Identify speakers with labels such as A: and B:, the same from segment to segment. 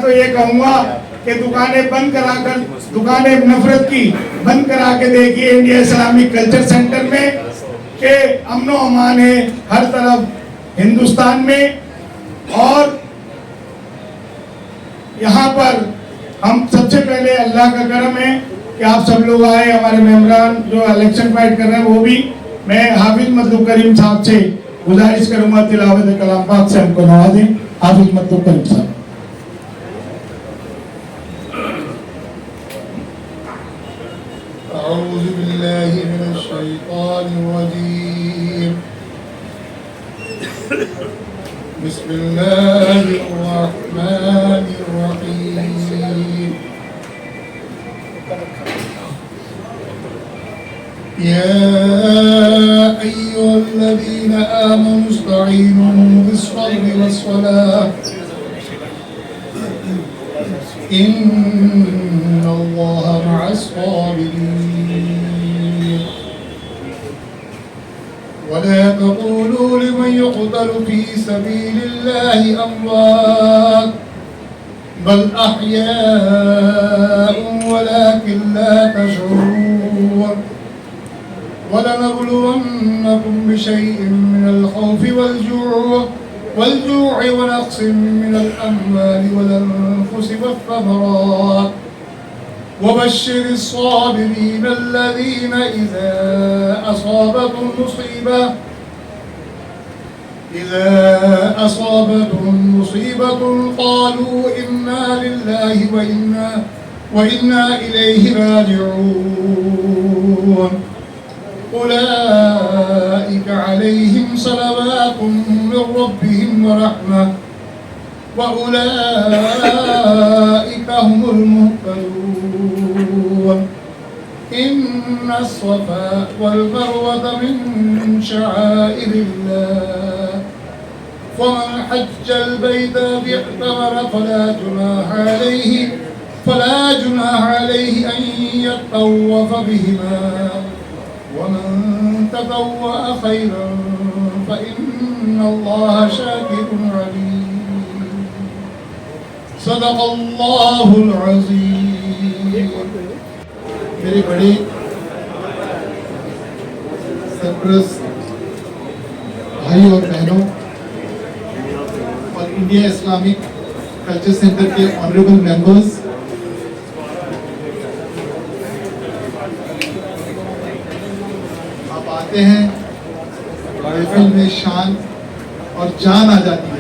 A: तो ये कहूंगा कि दुकानें बंद कराकर, दुकानें नफरत की बंद करा के देखिए इंडिया इस्लामिक कल्चर सेंटर में के अमनो अमान है हर तरफ हिंदुस्तान में। और यहाँ पर हम सबसे पहले अल्लाह का करम है कि आप सब लोग आए, हमारे मेंबरान जो इलेक्शन फाइट कर रहे हैं वो भी। मैं हाफिज मतलूब करीम साहब से गुजारिश करूंगा तिलावत कलाम पाक से हमको नवाजें। हाफिज मतलूब करीम साहब।
B: अऊज़ु बिल्लाहि मिनश शैतानिर रजीम। बिस्मिल्लाहिर रहमानिर रहीम। या अय्युहल्लज़ीना आमनू इस्तईनू बिस्सब्रि वस्सलाह इन्नल्लाहा मअस-साबिरीन। वला तक़ूलू लिमन युक़तलु फ़ी सबीलिल्लाहि अम्वात बल अह्याउन वलाकिन ला तशऊरून। वलनबलुवन्नकुम बिशैइन मिनल खौफि वल-जु'i व नक़्सिन मिनल अम्वालि वल अनफ़ुसि वथ-थमरात वबश्शिरिस साबिरीन अल्लज़ीना इज़ा असाबतहुम मुसीबतुन क़ालू इन्ना लिल्लाहि व इन्ना इलैहि राजिऊन। उलाइका अलैहिम सलवातुम मिर रब्बिहिम व रहमह व उलाइका हुमुल मुहतदून। इन्नस-सफ़ा वल मरवता मिन शआइरिल्लाह फमन हज्जल बैता फ़अतमर फला जुनाह अलैहि अन यत्तव्वफ़ बिहिमा वमन ततव्वअ खैरन फ़इन्नल्लाहा शाकिरुन अलीम। सदक़ल्लाहुल अज़ीम। मेरे बड़े सरप्रस्त भाई और बहनों और इंडिया इस्लामिक कल्चर सेंटर के ऑनरेबल मेंबर्स, आप आते हैं, महफिल में शान और जान आ जाती है।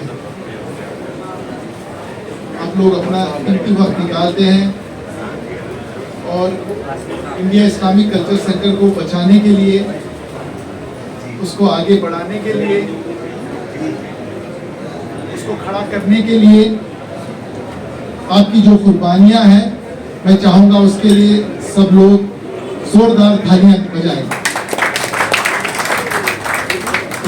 B: आप लोग अपना कीमती वक्त निकालते हैं और इंडिया इस्लामिक कल्चर सेंटर को बचाने के लिए, उसको आगे बढ़ाने के लिए, उसको खड़ा करने के लिए आपकी जो कुर्बानियां हैं, मैं चाहूंगा उसके लिए सब लोग जोरदार तालियां बजाएं।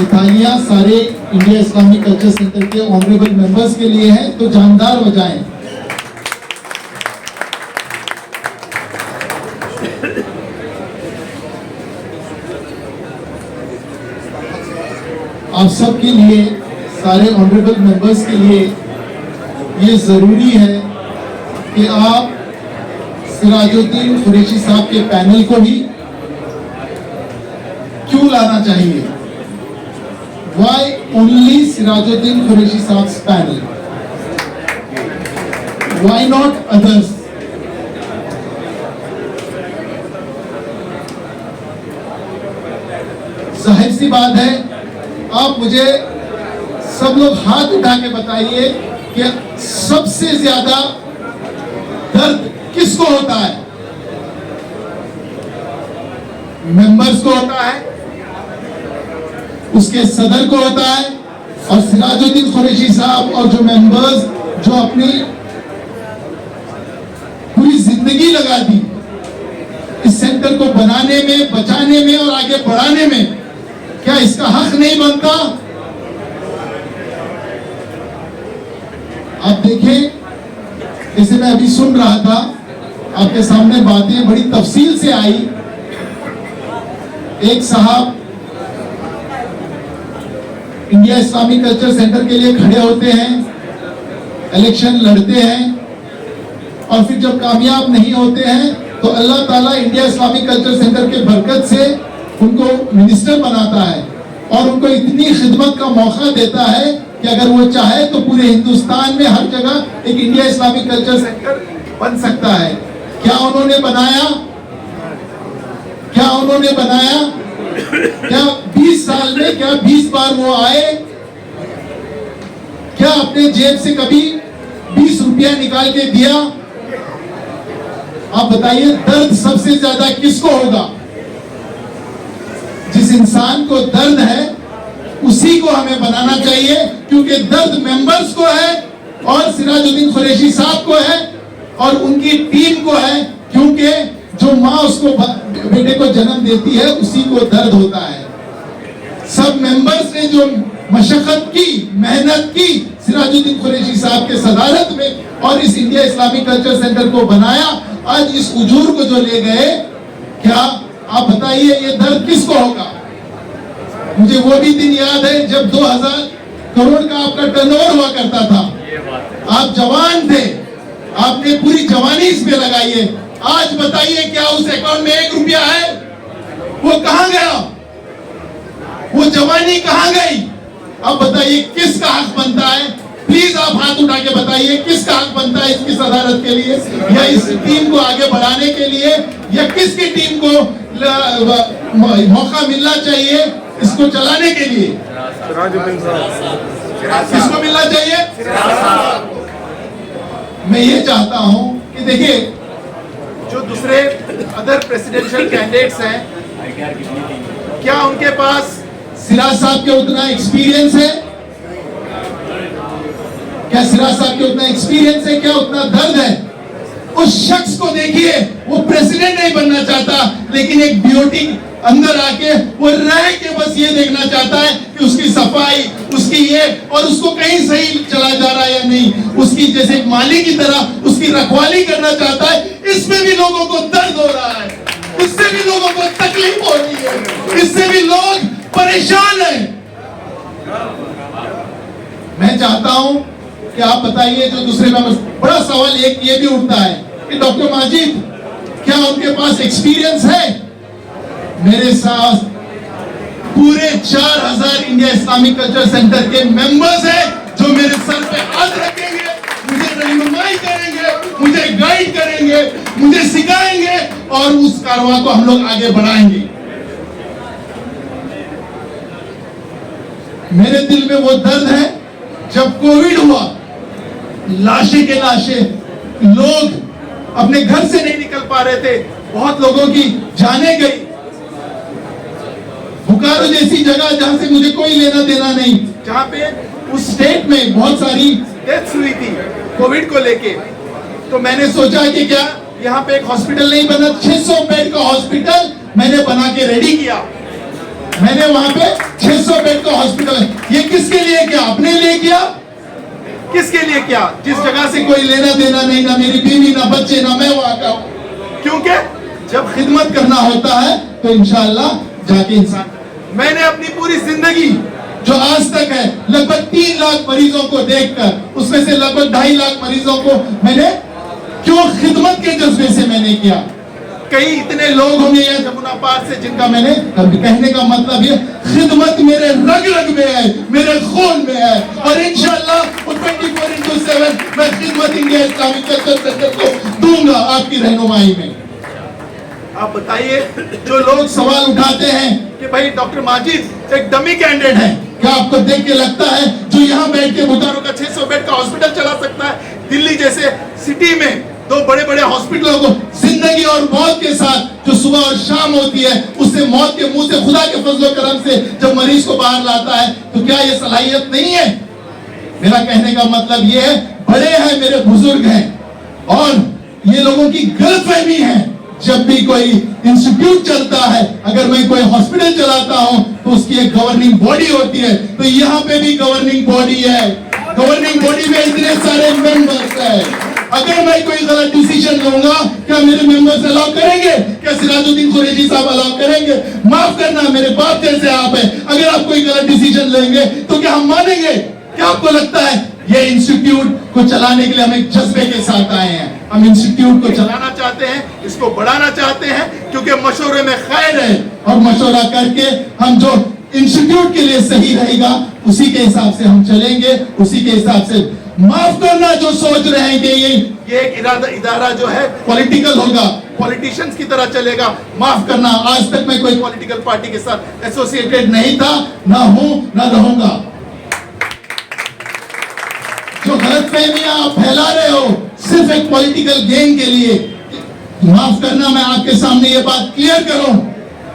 B: ये तालियां सारे इंडिया इस्लामिक कल्चर सेंटर के ऑनरेबल मेंबर्स के लिए हैं, तो जानदार बजाएं। आप सब के लिए, सारे ऑनरेबल मेंबर्स के लिए ये ज़रूरी है कि आप सिराजुद्दीन कुरैशी साहब के पैनल को ही क्यों लाना चाहिए? Why only Sirajuddin Qureshi साहब's panel? Why not others? जाहिर सी बात है, आप मुझे सब लोग हाथ उठा के बताइए कि सबसे ज्यादा दर्द किसको होता है? मेंबर्स को होता है, उसके सदर को होता है, और सिराजुद्दीन कुरैशी साहब और जो मेंबर्स जो अपनी पूरी जिंदगी लगा दी इस सेंटर को बनाने में, बचाने में और आगे बढ़ाने में, क्या इसका हक नहीं बनता? आप देखें, जैसे मैं अभी सुन रहा था, आपके सामने बातें बड़ी तफसील से आई। एक साहब इंडिया इस्लामिक कल्चर सेंटर के लिए खड़े होते हैं, इलेक्शन लड़ते हैं, और फिर जब कामयाब नहीं होते हैं तो अल्लाह ताला इंडिया इस्लामिक कल्चर सेंटर के बरकत से उनको मिनिस्टर बनाता है और उनको इतनी खिदमत का मौका देता है कि अगर वो चाहे तो पूरे हिंदुस्तान में हर जगह एक इंडिया इस्लामिक कल्चर सेंटर बन सकता है। क्या उन्होंने बनाया? क्या 20 साल में क्या 20 बार वो आए? क्या अपने जेब से कभी 20 रुपया निकाल के दिया? आप बताइए, दर्द सबसे ज्यादा किसको होगा? जिस इंसान को दर्द है उसी को हमें बनाना चाहिए, क्योंकि दर्द मेंबर्स को है और सिराजुद्दीन कुरैशी साहब को है और उनकी टीम को है, क्योंकि जो माँ उसको बेटे को जन्म देती है उसी को दर्द होता है। सब मेंबर्स ने जो मशक्कत की, मेहनत की सिराजुद्दीन कुरैशी साहब के सदारत में और इस इंडिया इस्लामिक कल्चर सेंटर को बनाया, आज इस उजूर को जो ले गए, क्या आप बताइए ये दर्द किसको होगा? मुझे वो भी दिन याद है जब 2000 करोड़ का आपका टर्नओवर हुआ करता था। आप जवान थे, आपने पूरी जवानी इस पे लगाई है। आज बताइए क्या उस अकाउंट में 1 रुपया है? वो कहां गया? वो जवानी कहां गई? अब बताइए किसका हक बनता है? प्लीज आप हाथ उठा के बताइए किसका हक बनता है इसकी सदारत के लिए, या इस टीम को आगे बढ़ाने के लिए, या किसकी टीम को मौका मिलना चाहिए इसको चलाने के लिए? किसको मिलना चाहिए? मैं ये चाहता हूं कि देखिए, जो दूसरे अदर प्रेसिडेंशियल कैंडिडेट्स हैं, क्या उनके पास सिराज साहब के उतना एक्सपीरियंस है? क्या सिराज साहब के उतना एक्सपीरियंस है? क्या उतना दर्द है? उस शख्स को देखिए, वो प्रेसिडेंट नहीं बनना चाहता, लेकिन एक बीओटी अंदर आके वो रह के बस ये देखना चाहता है कि उसकी सफाई, उसकी ये, और उसको कहीं सही चला जा रहा है या नहीं, उसकी जैसे एक माली की तरह उसकी रखवाली करना चाहता है। इसमें भी लोगों को दर्द हो रहा है, उससे भी लोगों को तकलीफ हो रही है, इससे भी लोग परेशान हैं। मैं चाहता हूं कि आप बताइए जो दूसरे मेंबर्स, बड़ा सवाल एक ये भी उठता है कि डॉक्टर माजिद क्या उनके पास एक्सपीरियंस है? मेरे साथ पूरे 4000 इंडिया इस्लामिक कल्चर सेंटर के मेंबर्स हैं जो मेरे सर पे हाथ रखेंगे, मुझे रहनुमाई करेंगे, मुझे गाइड करेंगे, मुझे सिखाएंगे और उस कारवां को हम लोग आगे बढ़ाएंगे। मेरे दिल में वो दर्द है, जब कोविड हुआ, लाशें के लाशें, लोग अपने घर से नहीं निकल पा रहे थे, बहुत लोगों की जानें गई। बोकारो जैसी जगह जहां से मुझे कोई लेना देना नहीं, जहां पे उस स्टेट में बहुत सारी डेथ्स हुई थी कोविड को लेके, तो मैंने सोचा कि क्या यहाँ पे एक हॉस्पिटल नहीं बना? 600 बेड का हॉस्पिटल मैंने बना के रेडी किया। मैंने वहां पे 600 बेड का हॉस्पिटल, ये किसके लिए किया? अपने लिए किया? किसके लिए किया? जिस जगह से कोई लेना देना नहीं, ना मेरी बीवी, ना बच्चे, ना मैं वहां का, क्योंकि जब खिदमत करना होता है तो इंशाअल्लाह जाके इंसान। मैंने अपनी पूरी जिंदगी जो आज तक है, लगभग 3 लाख मरीजों को देखकर, उसमें से लगभग 2.5 लाख मरीजों को मैंने क्यों खिदमत के जज्बे से मैंने किया। कई इतने लोग होंगे यहाँ जमुना पार से जिनका मैंने, कहने का मतलब ये, खिदमत मेरे रग रग में है, मेरे खून में है, और इंशाअल्लाह 24/7 मैं खिदमत इंडिया इस्लामिक कल्चर सेंटर को दूंगा आपकी रहनुमाई में। आप बताइए, जो लोग सवाल उठाते हैं कि भाई डॉक्टर माजिद एक डमी कैंडिडेट है, क्या आपको देख के लगता है जो यहाँ बैठ के बोकारो का 600 बेड का हॉस्पिटल चला सकता है? दिल्ली जैसे सिटी में 2 बड़े बड़े हॉस्पिटलों को जिंदगी और मौत के साथ जो सुबह और शाम होती है, उससे मौत के मुंह से, खुदा के फजलो करम से जब मरीज को बाहर लाता है, तो क्या ये सलाहियत नहीं है? मेरा कहने का मतलब ये है, बड़े हैं, मेरे बुजुर्ग हैं, और ये लोगों की गलतफहमी है। जब भी कोई इंस्टीट्यूट चलता है, अगर मैं कोई हॉस्पिटल चलाता हूं तो उसकी एक गवर्निंग बॉडी होती है, तो यहाँ पे भी गवर्निंग बॉडी है। गवर्निंग बॉडी में इतने सारे मेंबर्स हैं। अगर मैं कोई गलत डिसीजन लूंगा, क्या मेरे मेंबर्स अलाउ करेंगे? क्या सिराजुद्दीन कुरैशी साहब अलाउ करेंगे? माफ करना, मेरे बाप जैसे आप हैं, अगर आप कोई गलत डिसीजन लेंगे तो क्या हम मानेंगे? क्या आपको लगता है ये इंस्टीट्यूट को चलाने के लिए हम एक जज्बे के साथ आए हैं? हम इंस्टीट्यूट को चलाना चाहते हैं, इसको बढ़ाना चाहते हैं, क्योंकि मशवरे में खैर है और मशवरा करके हम जो इंस्टीट्यूट के लिए सही रहेगा उसी के हिसाब से हम चलेंगे, उसी के हिसाब से। माफ करना जो सोच रहे हैं कि ये एक इदारा जो है पॉलिटिकल होगा, पॉलिटिशियंस की तरह चलेगा, माफ करना, आज तक मैं कोई पॉलिटिकल पार्टी के साथ एसोसिएटेड नहीं था, ना हूं, ना रहूंगा। जो गलतफहमियां आप फैला रहे हो सिर्फ एक पॉलिटिकल गेन के लिए, माफ करना, मैं आपके सामने ये बात क्लियर करूं,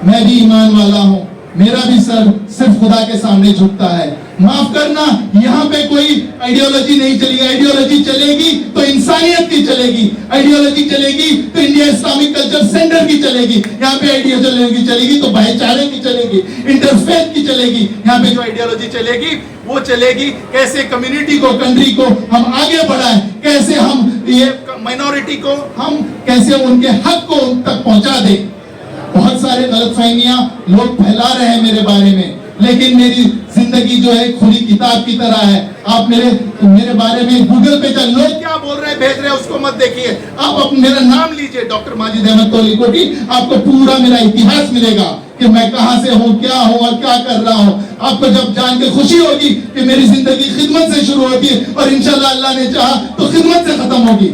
B: मैं भी ईमान वाला हूं, मेरा भी सर सिर्फ खुदा के सामने झुकता है। माफ करना, यहाँ पे कोई आइडियोलॉजी नहीं चलेगी, आइडियोलॉजी चलेगी तो इंसानियत की चलेगी, आइडियोलॉजी चलेगी तो इंडिया इस्लामिक कल्चर सेंटर की चलेगी, यहाँ पे आइडियोलॉजी चलेगी तो भाईचारे की चलेगी, इंटरफेथ की चलेगी। यहाँ पे जो आइडियोलॉजी चलेगी वो चलेगी कैसे कम्युनिटी को, कंट्री को हम आगे बढ़ाएं, कैसे हम ये माइनॉरिटी को हम कैसे उनके हक को उन तक पहुंचा दें। बहुत सारे गलतफहमियां लोग फैला रहे हैं मेरे बारे में, लेकिन मेरी जिंदगी जो है खुली किताब की तरह है। आप मेरे बारे में गूगल पे चल, लोग क्या बोल रहे हैं भेज रहे हैं उसको मत देखिए, आप मेरा नाम लीजिए, डॉक्टर माजिद अहमद तौलिकोटी, आपको पूरा मेरा इतिहास मिलेगा कि मैं कहां से हूं, क्या हूं और क्या कर रहा हूं। आपको जब जान के खुशी होगी कि मेरी जिंदगी खिदमत से शुरू होती है और इंशाल्लाह अल्लाह ने चाहा तो खिदमत से खत्म होगी।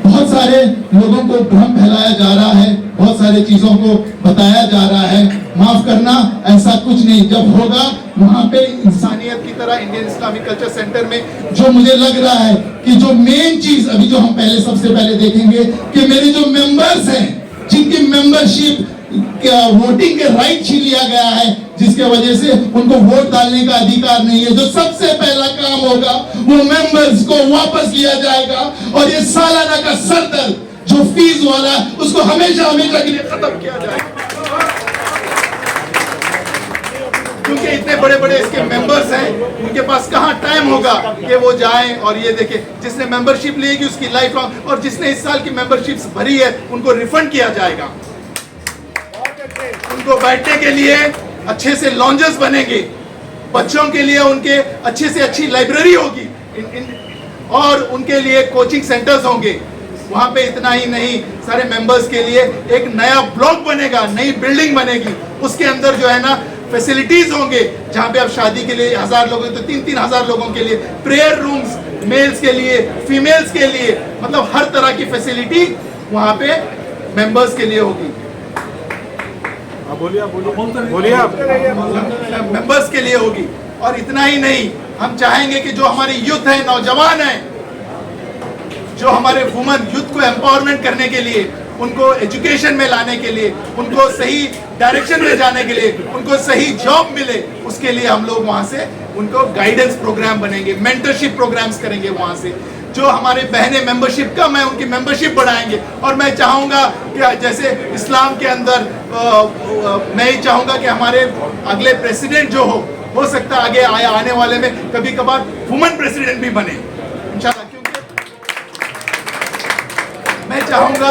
B: बहुत सारे लोगों को भ्रम फैलाया जा रहा है, बहुत सारी चीजों को बताया जा रहा है। माफ करना, ऐसा कुछ नहीं। जब होगा वहां पे इंसानियत की तरह इंडियन इस्लामिक कल्चर सेंटर में जो मुझे लग रहा है कि जो मेन चीज अभी जो हम पहले सबसे पहले देखेंगे कि मेरे जो मेंबर्स हैं जिनकी मेंबरशिप वोटिंग के राइट छीन लिया गया है, जिसके वजह से उनको वोट डालने का अधिकार नहीं है, जो सबसे पहला काम होगा वो मेंबर्स को वापस लिया जाएगा और ये सालाना का सरदर्द जो फीस वाला उसको हमेशा हमेशा के लिए खत्म किया जाएगा। क्योंकि इतने बड़े बड़े इसके मेंबर्स हैं, उनके पास कहां टाइम होगा कि वो जाएं और ये देखें। जिसने मेंबरशिप लेगी उसकी लाइफ लॉन्ग, और जिसने इस साल की मेंबरशिप्स भरी है उनको रिफंड किया जाएगा। उनको बैठने के लिए अच्छे से लॉन्जेस बनेंगे, बच्चों के लिए उनके अच्छे से अच्छी लाइब्रेरी होगी, और उनके लिए कोचिंग सेंटर्स होंगे। वहां पे इतना ही नहीं, सारे मेंबर्स के लिए एक नया ब्लॉक बनेगा, नई बिल्डिंग बनेगी, उसके अंदर जो है ना फैसिलिटीज होंगे, जहां पे अब शादी के लिए 1000 लोग तो 3-3 हजार लोगों के लिए प्रेयर रूम्स, मेल्स के लिए, फीमेल्स के लिए, मतलब हर तरह की फैसिलिटी वहां पे मेंबर्स के लिए होगी। बोलिए आप मेंबर्स के लिए होगी। और इतना ही नहीं, हम चाहेंगे कि जो हमारे यूथ है, नौजवान है, जो हमारे वुमेन यूथ को एम्पावरमेंट करने के लिए, उनको एजुकेशन में लाने के लिए, उनको सही डायरेक्शन में जाने के लिए, उनको सही जॉब मिले, उसके लिए हम लोग वहां से उनको गाइडेंस प्रोग्राम बनेंगे, मेंटरशिप प्रोग्राम्स करेंगे वहां से। जो हमारे बहनें मेंबरशिप कम है उनकी मेंबरशिप बढ़ाएंगे। और मैं चाहूंगा कि जैसे इस्लाम के अंदर मैं ही चाहूंगा कि हमारे अगले प्रेसिडेंट जो हो सकता है आगे आने वाले में कभी कभार वुमेन प्रेसिडेंट भी बने इंशाल्लाह, क्योंकि मैं चाहूंगा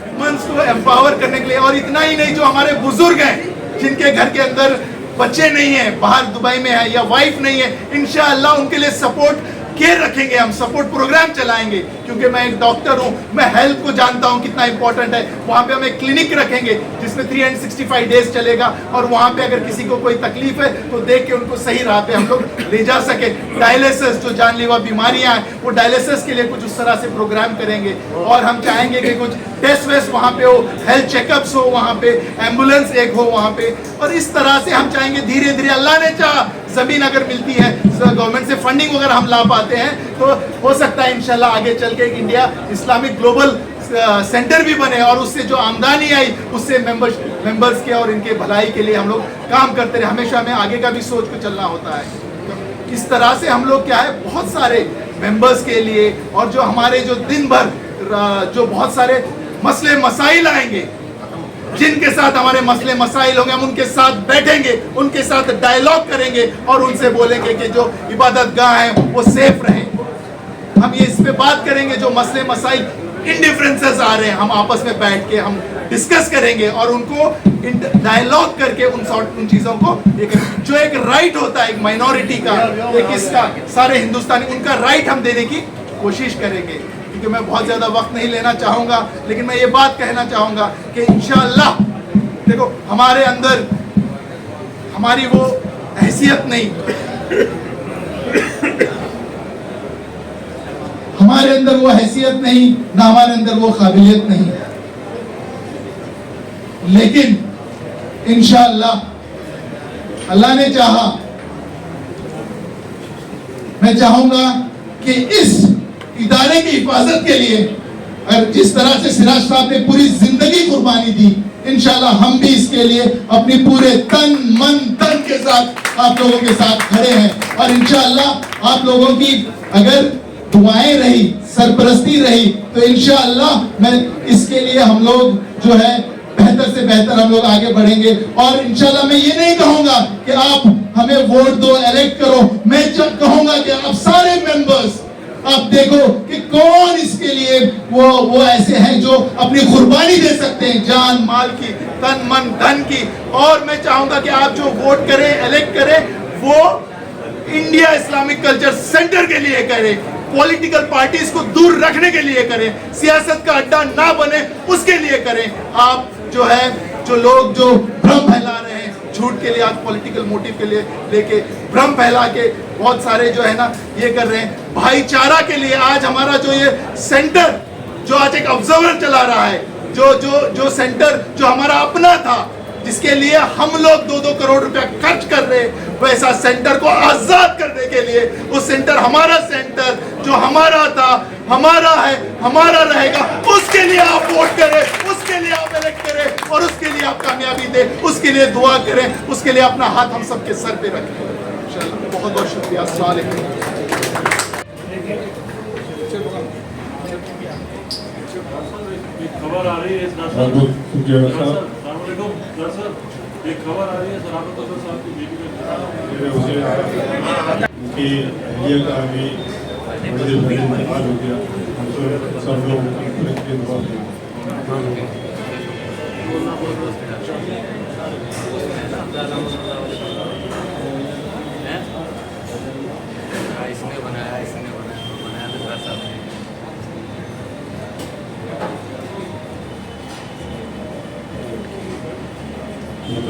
B: वुमेन्स को एम्पावर करने के लिए। और इतना ही नहीं, जो हमारे बुजुर्ग हैं जिनके घर के अंदर बच्चे नहीं है, बाहर दुबई में है या वाइफ नहीं है, इंशाअल्लाह उनके लिए सपोर्ट केयर रखेंगे, हम सपोर्ट प्रोग्राम चलाएंगे। क्योंकि मैं एक डॉक्टर हूं, मैं हेल्थ को जानता हूं कितना इंपॉर्टेंट है। वहां पे हम एक क्लिनिक रखेंगे जिसमें 365 डेज चलेगा, और वहां पे अगर किसी को कोई तकलीफ है तो देख के उनको सही राह पे हम लोग ले जा सके। डायलिसिस जो जानलेवा बीमारियां हैं, वो डायलिसिस के लिए कुछ उस तरह से प्रोग्राम करेंगे। और हम चाहेंगे कि कुछ टेस्ट वेस्ट वहां पे हो, हेल्थ चेकअप्स हो वहां पे, एम्बुलेंस एक हो वहां पे। और इस तरह से हम चाहेंगे धीरे धीरे, अल्लाह ने चाहा जमीन अगर मिलती है, गवर्नमेंट से फंडिंग अगर हम ला पाते हैं, तो हो सकता है इंशाल्लाह आगे चल के इंडिया इस्लामिक ग्लोबल सेंटर भी बने, और उससे जो आमदनी आई उससे मेंबर्स के और इनके भलाई के लिए हम लोग काम करते रहे। हमेशा हमें आगे का भी सोच के चलना होता है। तो इस तरह से हम लोग क्या है, बहुत सारे मेंबर्स के लिए, और जो हमारे जो दिन भर जो बहुत सारे मसले मसाइल आएंगे, जिनके साथ हमारे मसले मसाइल होंगे, हम उनके साथ बैठेंगे, उनके साथ डायलॉग करेंगे और उनसे बोलेंगे कि जो इबादत गाह है वो सेफ रहे। हम ये इस पे बात करेंगे, जो मसले मसाइल इंडिफरेंसेस आ रहे हैं, हम आपस में बैठ के हम डिस्कस करेंगे और उनको डायलॉग करके उन चीजों को जो एक राइट होता है एक माइनॉरिटी का, एक इसका सारे हिंदुस्तानी उनका राइट हम देने की कोशिश करेंगे। क्योंकि मैं बहुत ज्यादा वक्त नहीं लेना चाहूंगा, लेकिन मैं ये बात कहना चाहूंगा कि इंशाअल्लाह देखो हमारे अंदर हमारी वो हैसियत नहीं, हमारे अंदर वो हैसियत नहीं, ना हमारे अंदर वो काबिलियत नहीं, लेकिन इंशाअल्लाह अल्लाह ने चाहा, मैं चाहूंगा कि इस इदारे की हिफाजत के लिए और जिस तरह से सिराज साहब ने पूरी जिंदगी कुर्बानी दी, इंशाल्लाह हम भी इसके लिए अपनी पूरे तन मन धन के साथ आप लोगों के साथ खड़े हैं। और इंशाल्लाह आप लोगों की अगर दुआएं रही, सरपरस्ती रही, तो इंशाअल्लाह मैं इसके लिए हम लोग जो है बेहतर से बेहतर हम लोग आगे बढ़ेंगे। और इंशाअल्लाह मैं ये नहीं कहूंगा कि आप हमें वोट दो, इलेक्ट करो, मैं कहूंगा कि आप सारे मेंबर्स आप देखो कि कौन इसके लिए वो ऐसे हैं जो अपनी कुर्बानी दे सकते हैं, जान माल की, तन मन धन की। और मैं चाहूंगा कि आप जो वोट करें, इलेक्ट करें, वो इंडिया इस्लामिक कल्चर सेंटर के लिए करें, पॉलिटिकल पार्टीज को दूर रखने के लिए करें, सियासत का अड्डा ना बने उसके लिए करें। आप जो है जो लोग जो भ्रम फैला रहे हैं झूठ के लिए, आज पॉलिटिकल मोटिव के लिए लेके भ्रम फैला के बहुत सारे जो है ना ये कर रहे हैं, भाईचारा के लिए आज हमारा जो ये सेंटर जो आज एक ऑब्जर्वर चला रहा है, जो सेंटर जो हमारा अपना था, जिसके लिए हम लोग 2-2 करोड़ रुपया खर्च कर रहे हैं, वैसा सेंटर को आजाद करने के लिए, वो सेंटर हमारा सेंटर जो हमारा था, हमारा है, हमारा रहेगा, उसके लिए आप वोट करें, उसके लिए आप इलेक्ट करें और उसके लिए आप कामयाबी दें, उसके लिए दुआ करें, उसके लिए अपना हाथ हम सबके सर पे रखें। इंशाअल्लाह बहुत बहुत शुक्रिया। अस्सलाम वालेकुम।
C: खबर आ रही है सर, एक खबर आ रही है सराफत अफसर साहब की बेटी
D: उनकी अहलिया का भी बड़े दिन पहले इंतकाल हो गया। हम सब लोग उनकी दुआ करें।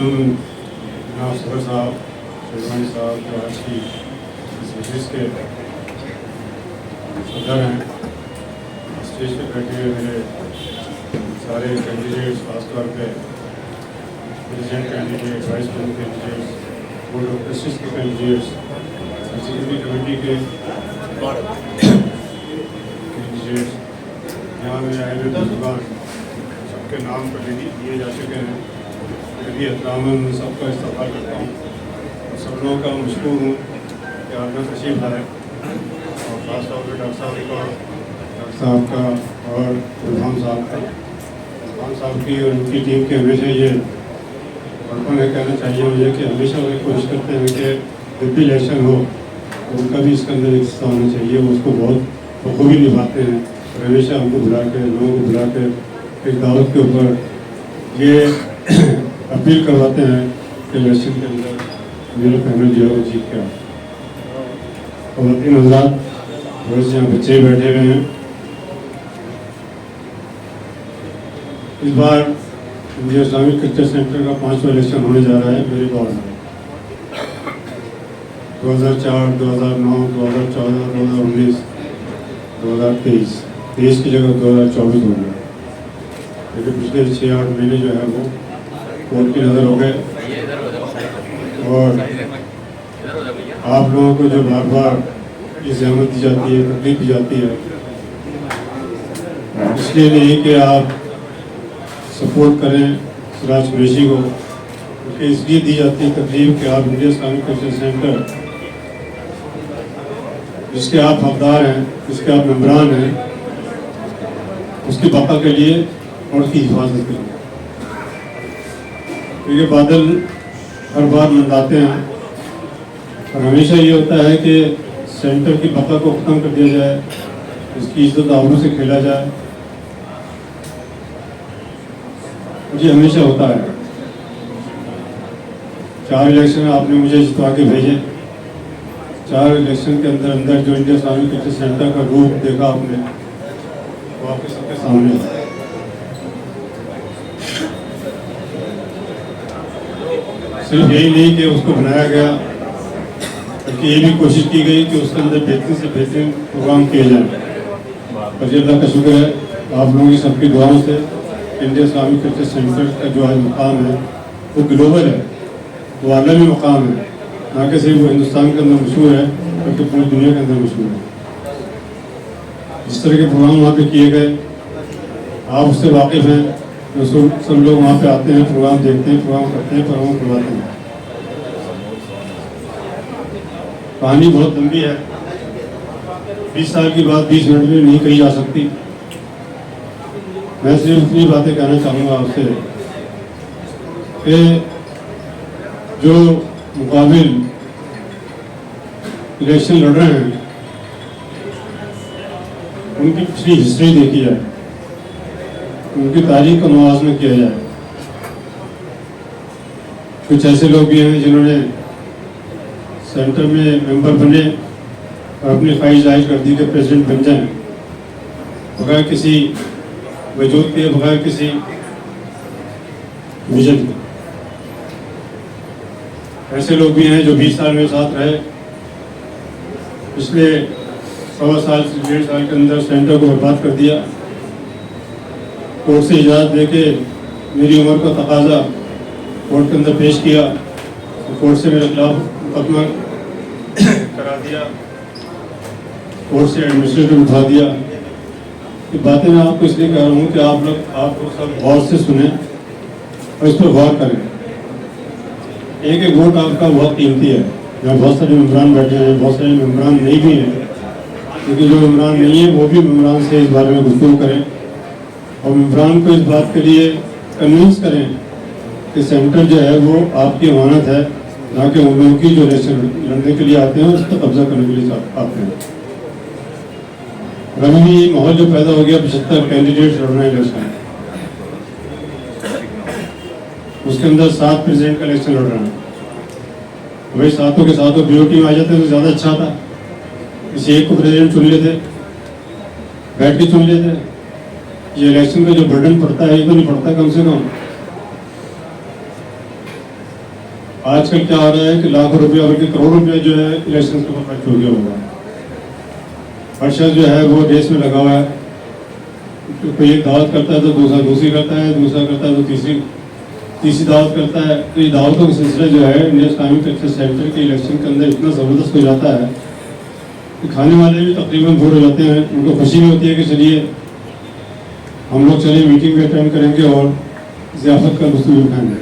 D: जनाब सदर साहब, शेरवानी साहब जो आज की इस मजलिस के सदर हैं, स्टेज पे बैठे हुए मेरे सारे कैंडिडेट्स, खासतौर पे president candidate, vice president candidates, board of trustees के कैंडिडेट्स, एग्जीक्यूटिव कमेटी के कैंडिडेट्स, यहाँ में आए हुए बुजुर्गान, सबके नाम पर दिए जा चुके हैं। भी एहतराम है, मैं सबका इस्तेमाल करता हूँ और सब लोगों का मशहूर हूँ कि आपने तशरीफ लाए। और ख़ास तौर पर डॉक्टर साहब का और इरफान साहब की और उनकी टीम के हमेशा ये बड़पन है, कहना चाहिए मुझे कि हमेशा वो कोशिश करते हैं कि जब भी इलेक्शन हो तो उनका भी इसके अंदर एक हिस्सा होना चाहिए। वो उसको बहुत बखूबी निभाते हैं और हमेशा हमको बुला के, लोगों को बुला के एक दावत के ऊपर ये अपील करवाते हैं कि इलेक्शन के अंदर मेरा पैनल जो है वो जीत के आए। ख़वातीन हज़रात, थोड़े से यहाँ बच्चे बैठे हुए हैं। इस बार इंडिया इस्लामिक कल्चर सेंटर का 5वां इलेक्शन होने जा रहा है मेरे दौर में। 2004, 2009, 2014, 2019, 2023 की जगह 2024 हो गया, लेकिन पिछले 6-8 महीने जो है वो कोर्ट की नज़र हो गए। और आप लोगों को जो बार बार ये सहमत दी जाती है, तकलीफ दी जाती है, इसलिए नहीं कि आप सपोर्ट करें सिराज कुरैशी को, क्योंकि इसलिए दी जाती है तकलीफ कि आप इंडिया इस्लामिक कल्चर सेंटर जिसके आप हकदार हैं, जिसके आप मेम्बरान हैं, उसकी बका के लिए और उसकी हिफाजत के लिए। क्योंकि बादल हर बार मंदाते हैं और हमेशा ये होता है कि सेंटर की बका को ख़त्म कर दिया जाए, इसकी इज्जत आबरू से खेला जाए मुझे हमेशा होता है। 4 इलेक्शन आपने मुझे जितवा के भेजे, 4 इलेक्शन के अंदर अंदर जो इंडिया इस्लामिक कल्चर सेंटर का रूप देखा आपने, वो आपके सबके सामने है। सिर्फ यही नहीं कि उसको बनाया गया, बल्कि ये भी कोशिश की गई कि उसके अंदर बेहतरीन से बेहतरीन प्रोग्राम किए जाए। और अल्लाह का शुक्र है, आप लोगों की सबकी दुआओं से इंडिया इस्लामिक कल्चर सेंटर का जो आज मुकाम है वो ग्लोबल है, वो आलमी मुकाम है, ना कि सिर्फ वो हिंदुस्तान के अंदर मशहूर है बल्कि पूरी दुनिया के अंदर मशहूर है। जिस तरह के प्रोग्राम वहाँ पे किए गए, आप उससे वाकिफ़ हैं। तो सब लोग वहाँ पे आते हैं, प्रोग्राम देखते हैं, प्रोग्राम करते हैं, प्रोग्राम करवाते हैं। कहानी बहुत लंबी है, 20 साल की बात 20 मिनट में नहीं कही जा सकती। मैं सिर्फ इतनी बातें कहना चाहूँगा आपसे कि जो मुकाबिल इलेक्शन लड़ रहे हैं उनकी पिछली हिस्ट्री देखी जाए, उनकी तारीख का मुआवजा किया जाए। कुछ ऐसे लोग भी हैं जिन्होंने सेंटर में मेंबर बने और अपनी ख्वाहिश जाहिर कर दी कि प्रेसिडेंट बन जाएं, बगैर किसी वजूद के, बगैर किसी विजन के। ऐसे लोग भी हैं जो 20 साल में साथ रहे, पिछले 1.25 साल से 1.5 साल के अंदर सेंटर को बर्बाद कर दिया। कोर्ट से इजाज़त लेके मेरी उम्र का तकाजा कोर्ट के अंदर पेश किया, तो कोर्ट से मेरे खिलाफ मुकदमा करा दिया, कोर्ट से एडमिनिस्ट्रेटिव उठा दिया। ये बातें मैं आपको इसलिए कह रहा हूँ कि आप लोग सब गौर से सुने और इस पर गौर करें। एक एक वोट आपका बहुत कीमती है। यहाँ बहुत सारे मेम्बरान बैठे हैं, बहुत सारे मेम्बरान नहीं भी हैं, लेकिन जो मेम्बरान नहीं है वो भी मेम्बरान से इस बारे में गुफ्तगू करें और मेम्बरान को इस बात के लिए कन्विंस करें कि सेंटर जो है वो आपकी अमानत है, ना कि उन लोगों की जो इलेक्शन लड़ने के लिए आते हैं उस पर कब्जा करने के लिए आते हैं। और अभी भी माहौल जो पैदा हो गया, 75 कैंडिडेट लड़ रहे हैं इलेक्शन, उसके अंदर 7 प्रेसिडेंट का इलेक्शन लड़ रहे हैं। वही सातों के सातों बीओटी में आ जाते तो ज़्यादा अच्छा था, किसी एक को प्रेसिडेंट चुन लेते, बैठ के चुन लेते। ये इलेक्शन का जो बर्डन पड़ता है ये तो नहीं पड़ता कम से कम। आजकल क्या हो रहा है कि लाखों रुपया बल्कि करोड़ रुपया जो है इलेक्शन के ऊपर खर्च हो गया होगा। हर शख्स जो है वो रेस में लगा हुआ है, तो कोई एक दावत करता है तो दूसरा दूसरी करता है, दूसरा करता है तो तीसरी दावत करता है। तो ये दावतों का सिलसिला जो है इंडिया इस्लामिक कल्चर सेंटर के इलेक्शन के अंदर इतना ज़बरदस्त हो जाता है कि खाने वाले भी तकरीबन बोर हो जाते हैं। उनको खुशी भी होती है कि चलिए हम लोग चलिए मीटिंग भी अटेंड करेंगे और ज़ियाफत का लुत्फ़ भी उठाएंगे।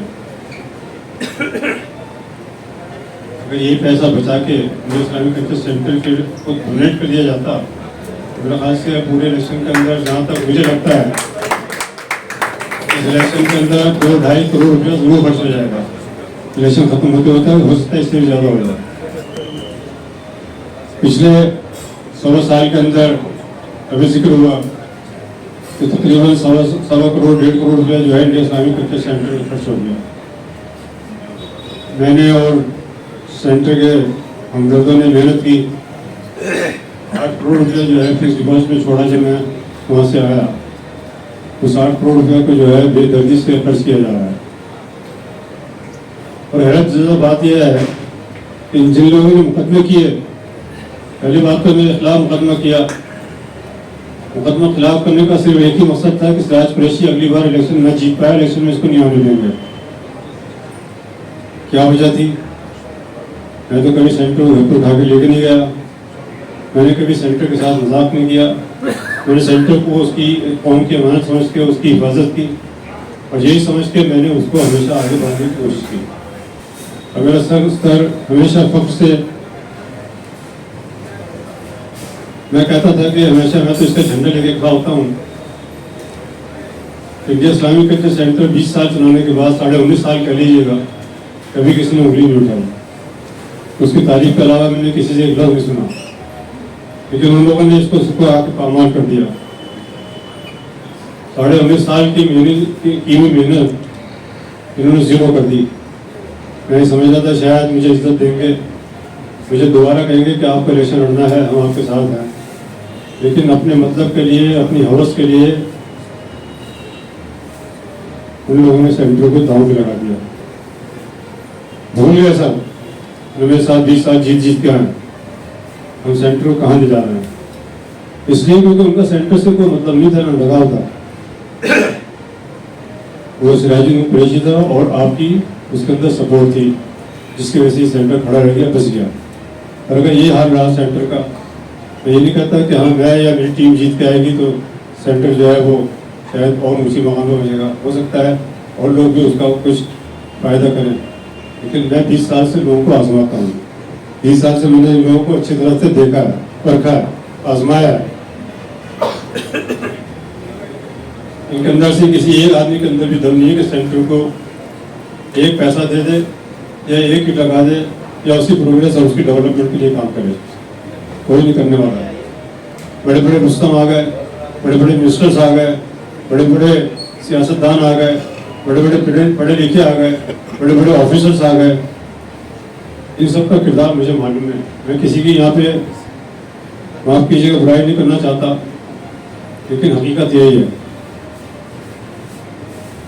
D: अगर यही पैसा बचा के इंडिया इस्लामिक कल्चर सेंटर के को डोनेट कर दिया जाता तो मेरे ख्याल से पूरे इलेक्शन के अंदर, जहाँ तक मुझे लगता है, इस इलेक्शन के अंदर 2-2.5 करोड़ रुपया जरूर खर्च हो जाएगा। इलेक्शन खत्म होते होता है, हो सकता है इससे भी ज़्यादा हो जाए। पिछले 1.25 साल के अंदर अभी जिक्र हुआ तो तकरीबन 1.25 करोड़ 1.5 करोड़ रुपया जो है इंडिया इस्लामिक कल्चर सेंटर में खर्च हो गया। मैंने और सेंटर के हमदर्दों ने मेहनत की, 8 करोड़ रुपया जो है फिक्स डिपॉजिट में छोड़ा जब मैं वहाँ से आया, तो 60 करोड़ रुपया को जो है बेदर्दी से खर्च किया जा रहा है। और हैरत ज़्यादा बात यह है कि जिन लोगों ने मुकदमे किए, पहली बात तो मेरे खिलाफ मुकदमा किया, मुकदमा खिलाफ करने का सिर्फ एक ही मकसद था कि सिराज कुरैशी अगली बार इलेक्शन न जीत पाया, इलेक्शन में इसको नहीं आने देंगे। क्या वजह थी? मैं तो कभी सेंटर को घर पर उठा के लेके नहीं गया, मैंने कभी सेंटर के साथ मजाक नहीं किया। मैंने सेंटर को उसकी कौम की अमानत समझ के उसकी हिफाजत की और यही समझ के मैंने उसको हमेशा आगे बढ़ाने की कोशिश की। और मेरा स्तर हमेशा फख्र से मैं कहता था कि हमेशा मैं तो इसका झंडा लेके खड़ा होता हूँ। इंडिया इस्लामिक कल्चर सेंटर 20 साल चलाने के बाद 19.5 साल कह लीजिएगा, कभी किसी ने उंगली नहीं उठाई। उसकी तारीफ के अलावा मैंने किसी से एक लफ्ज़ नहीं सुना, लेकिन उन लोगों ने इसको आके पामाल कर दिया। 19.5 साल की हुई मेहनत इन्होंने जीरो कर दी। मैं समझता था शायद मुझे इज्जत देंगे, मुझे दोबारा कहेंगे कि आपको इलेक्शन लड़ना है, हम आपके साथ हैं, लेकिन अपने मतलब के लिए, अपनी हवस के लिए उन लोगों ने सेंटर को दांव पे लगा दिया। भूल गए सब, मेरे साथ 20 साल जीत के आए, हम सेंटर को कहाँ ले जा रहे हैं। इसलिए क्योंकि उनका सेंटर से कोई मतलब नहीं था, ना लगाव था। वो सिराजुद्दीन कुरैशी था और आपकी उसके अंदर सपोर्ट थी, जिसकी वजह से सेंटर खड़ा रह गया, बच गया। और अगर ये हाल रहा सेंटर का, मैं ये नहीं कहता कि हाँ मैं या मेरी टीम जीत के आएगी तो सेंटर जो है वो शायद और ऊँची मकाम में हो जाएगा, हो सकता है और लोग भी उसका कुछ फ़ायदा करें, लेकिन मैं 20 साल से लोगों को आजमाता हूँ। 20 साल से मैंने लोगों को अच्छी तरह से देखा है, परखा है, आजमाया है। इनके अंदर से किसी एक आदमी के अंदर भी दम नहीं है कि सेंटर को एक पैसा दे दे या एक ही लगा दे या उसकी प्रोग्रेस और उसकी डेवलपमेंट के लिए काम करे। कोई नहीं करने वाला है। बड़े बड़े रुस्तम आ गए, बड़े बड़े मिनिस्टर्स आ गए, बड़े बड़े सियासतदान आ गए, बड़े बड़े पढ़े लिखे आ गए, बड़े बड़े ऑफिसर्स आ गए। इन सब का किरदार मुझे मालूम है। मैं किसी की यहाँ पे माफ कीजिएगा बुराई नहीं करना चाहता, लेकिन हकीकत यही है।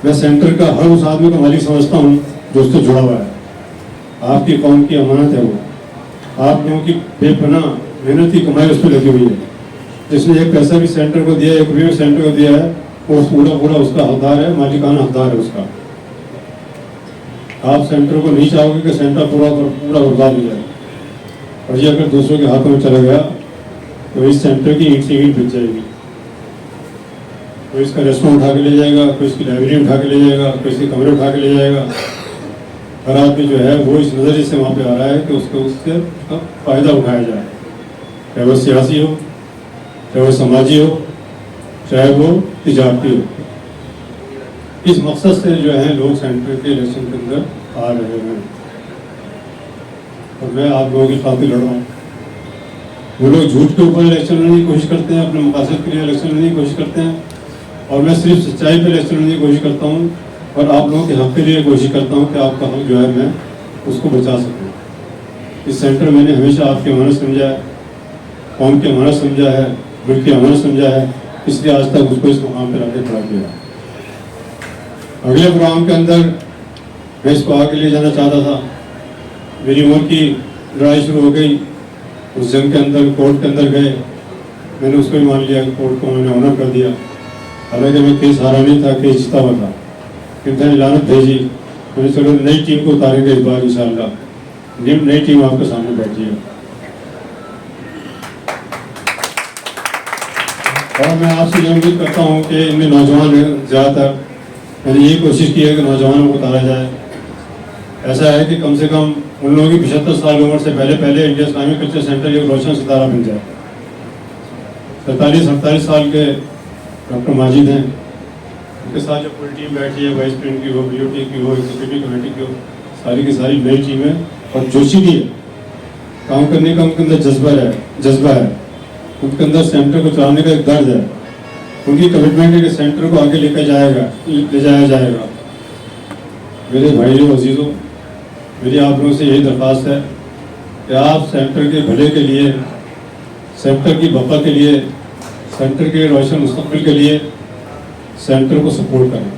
D: मैं सेंटर का हर उस आदमी को मालिक समझता हूँ जो उससे जुड़ा हुआ है। आपकी कौम की अमानत है वो, आप लोगों की बेपनाह मेहनत की कमाई उस पर लगी हुई है। जिसने एक पैसा भी सेंटर को दिया, 1 रुपये भी सेंटर को दिया है, वो पूरा उसका हकदार है, मालिकाना हकदार है उसका। आप सेंटर को नहीं चाहोगे कि सेंटर पूरा बर्बाद हो जाए, और ये अगर दूसरों के हाथों में चला गया तो इस सेंटर की ईंट से ईंट बिक जाएगी। कोई इसका रेस्टोरेंट उठा के ले जाएगा, कोई इसकी लाइब्रेरी उठा के ले जाएगा, कोई इसके कमरे उठा के ले जाएगा। हर आदमी जो है वो इस नज़रिए से वहाँ पे आ रहा है कि उसको उससे फ़ायदा उठाया जाए, चाहे वो सियासी हो, चाहे वो समाजी हो, चाहे वो तिजारती हो। इस मकसद से जो है लोग सेंटर के इलेक्शन के अंदर आ रहे हैं, और मैं आप लोगों की खातिर लड़ रहा हूँ। वो लोग झूठ के ऊपर इलेक्शन लड़ने की कोशिश करते हैं, अपने मकासद के लिए इलेक्शन लड़ने की कोशिश करते हैं, और मैं सिर्फ सच्चाई पर इलेक्शन लड़ने की कोशिश करता हूँ, और आप लोगों के हक के लिए कोशिश करता हूँ कि आपका हक जो है मैं उसको बचा सकूँ। इस सेंटर मैंने हमेशा आपकी अमानत समझा है, कौम की अमानत समझा है, मुल्क की अमानत समझा है, इसलिए आज तक उसको इस मुकाम पर आगे खड़ा किया। अगले प्रोग्राम के अंदर मैं इसको आगे ले जाना चाहता था। मेरी उम्र की लड़ाई शुरू हो गई, उस जंग के अंदर कोर्ट के अंदर गए, मैंने उसको ही मान लिया कि कोर्ट को मैंने ऑनर कर दिया। हालांकि मैं केस हारा नहीं था, केस जीता हुआ था, कितने लानत भेजी। मैंने चलो नई टीम को उतारेंगे इस बार इंशाअल्लाह। नई टीम आपके सामने बैठी है, और मैं आपसे ये उम्मीद करता हूँ कि इनमें नौजवान हैं ज़्यादातर। मैंने यही कोशिश की है कि नौजवानों को उतारा जाए। ऐसा है कि कम से कम उन लोगों की 75 साल उम्र से पहले इंडिया इस्लामिक कल्चर सेंटर एक रोशन सितारा बन जाए। 47-48 साल के डॉक्टर माजिद हैं, उनके साथ जो पूरी टीम बैठी है, वाइस प्रेसिडेंट की हो, BOT की हो, एग्जीक्यूटिव कमेटी की हो, सारी की सारी नई टीम है और जोशीली है। काम करने का उनके अंदर जज्बा है, उनके अंदर सेंटर को चलाने का एक दर्द है। उनकी कमिटमेंट है कि सेंटर को आगे ले जाया जाएगा। मेरे भाइयों अजीज़ों, मेरी आप लोगों से यही दरख्वास्त है कि आप सेंटर के भले के लिए, सेंटर की बका के लिए, सेंटर के रोशन मुस्तकबिल के लिए सेंटर को सपोर्ट करें।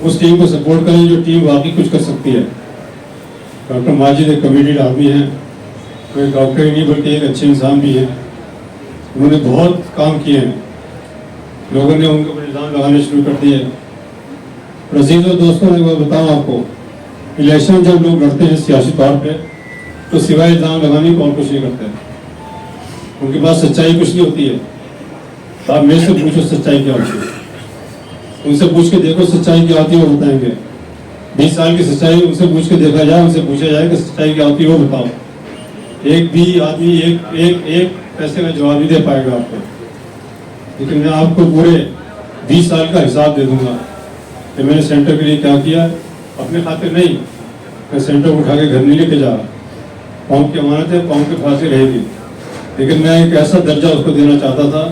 D: उस टीम को सपोर्ट करें जो टीम वाकई कुछ कर सकती है। डॉक्टर माजिद एक कमिटेड आदमी हैं, वो एक डॉक्टर ही नहीं बल्कि एक अच्छे इंसान भी हैं। उन्होंने बहुत काम किए हैं, लोगों ने उनके ऊपर इल्ज़ाम लगाने शुरू कर दिए। अज़ीज़ों दोस्तों, मैं बताऊँ आपको, इलेक्शन जब लोग लड़ते हैं सियासी तौर पे तो सिवाय इल्ज़ाम लगाने को और कुछ नहीं करते। उनके पास सच्चाई कुछ नहीं होती है। आप मेरे से पूछो सच्चाई क्या होती है, उनसे पूछ के देखो सच्चाई क्या होती है, वो बताएंगे। 20 साल की सच्चाई उनसे पूछ के देखा जाए, उनसे पूछा जाए कि सच्चाई क्या होती है, वो बताओ। एक भी आदमी एक पैसे का जवाब नहीं दे पाएगा आपको। लेकिन मैं आपको पूरे 20 साल का हिसाब दे दूंगा कि मैंने सेंटर के लिए क्या किया। अपने खातिर नहीं, मैं सेंटर को उठा के घर नहीं लेके जा रहा। कौम की अमानत है, कौम के पास ही रहेगी। लेकिन मैं एक ऐसा दर्जा उसको देना चाहता था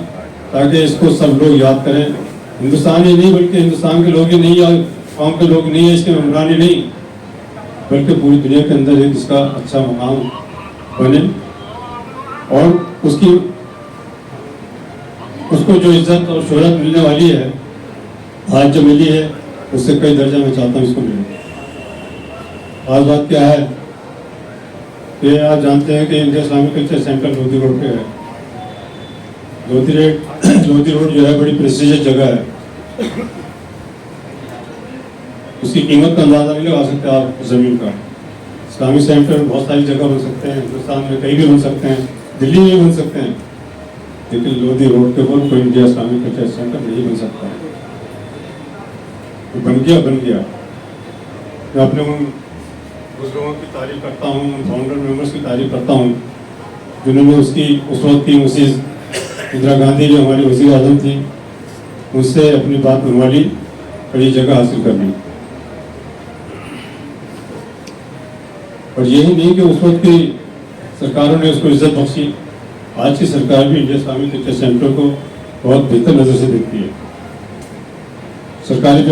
D: ताकि इसको सब लोग याद करें हिंदुस्तान ही नहीं बल्कि हिंदुस्तान के लोग ही नहीं या कौम के लोग नहीं है इसके मेम्बरान ही नहीं, बल्कि पूरी दुनिया के अंदर एक इसका अच्छा मकाम बने और उसको जो इज्जत और शोहरत मिलने वाली है आज जो मिली है उससे कई दर्जा मैं चाहता हूँ इसको मिले। आज बात क्या है कि आप जानते हैं कि India Islamic culture centre Lodhi road पे है। लोधी रोड जो है बड़ी प्रेस्टिजियस जगह है, उसकी कीमत का अंदाजा नहीं लगा सकते आप जमीन का। इस्लामिक सेंटर बहुत सारी जगह बन सकते हैं, हिंदुस्तान में कहीं भी बन सकते हैं, दिल्ली में भी बन सकते हैं, लेकिन लोधी रोड के ऊपर कोई इंडिया इस्लामिक कल्चर सेंटर नहीं बन सकता। तो बन गया। मैं अपने उन बुजुर्गों की तारीफ करता हूँ, उन फाउंडर मेंबर्स की तारीफ करता हूँ जिन्होंने उसकी उस वक्त की मिसेज इंदिरा गांधी जो हमारी वज़ीर आज़म थी उनसे अपनी बात मनवा ली और ये जगह हासिल कर ली। और यही नहीं कि उस वक्त की सरकारों ने उसको इज्जत बख्शी, आज की सरकार भी इंडिया इस्लामिक कल्चर सेंटर को बहुत बेहतर नज़र से देखती है। सरकारी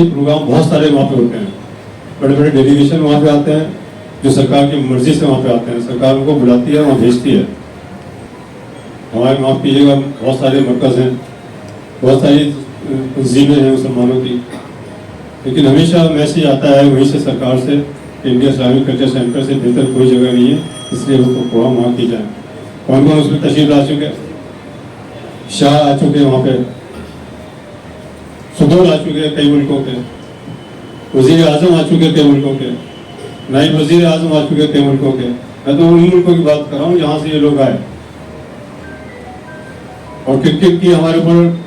D: प्रोग्राम बहुत सारे वहाँ पे होते हैं, बड़े बड़े डेलीगेशन वहाँ पे आते हैं जो सरकार की मर्जी से वहाँ पे आते हैं, सरकार उनको बुलाती है, वहाँ भेजती है। हमारे माफ़ कीजिएगा बहुत सारे मरकज़ हैं, बहुत सारी तंजीमें हैं मुसलमानों की, लेकिन हमेशा मैसेज आता है वहीं से सरकार से कि इंडिया इस्लामिक कल्चर सेंटर से बेहतर कोई जगह नहीं है, इसलिए उसको प्रोग्राम वहाँ की जाए। कौन कौन उसमें तशरीफ ला चुके, शाह आ चुके वहाँ पे, सदर आ चुके हैं कई मुल्कों के, वज़ीर आज़म आ चुके कई मुल्कों के, नायब वज़ीर आज़म आ चुके कई मुल्कों के। मैं तो उन मुल्कों की बात कर रहा हूँ जहाँ से ये लोग आए। और क्रिकेट की हमारे ऊपर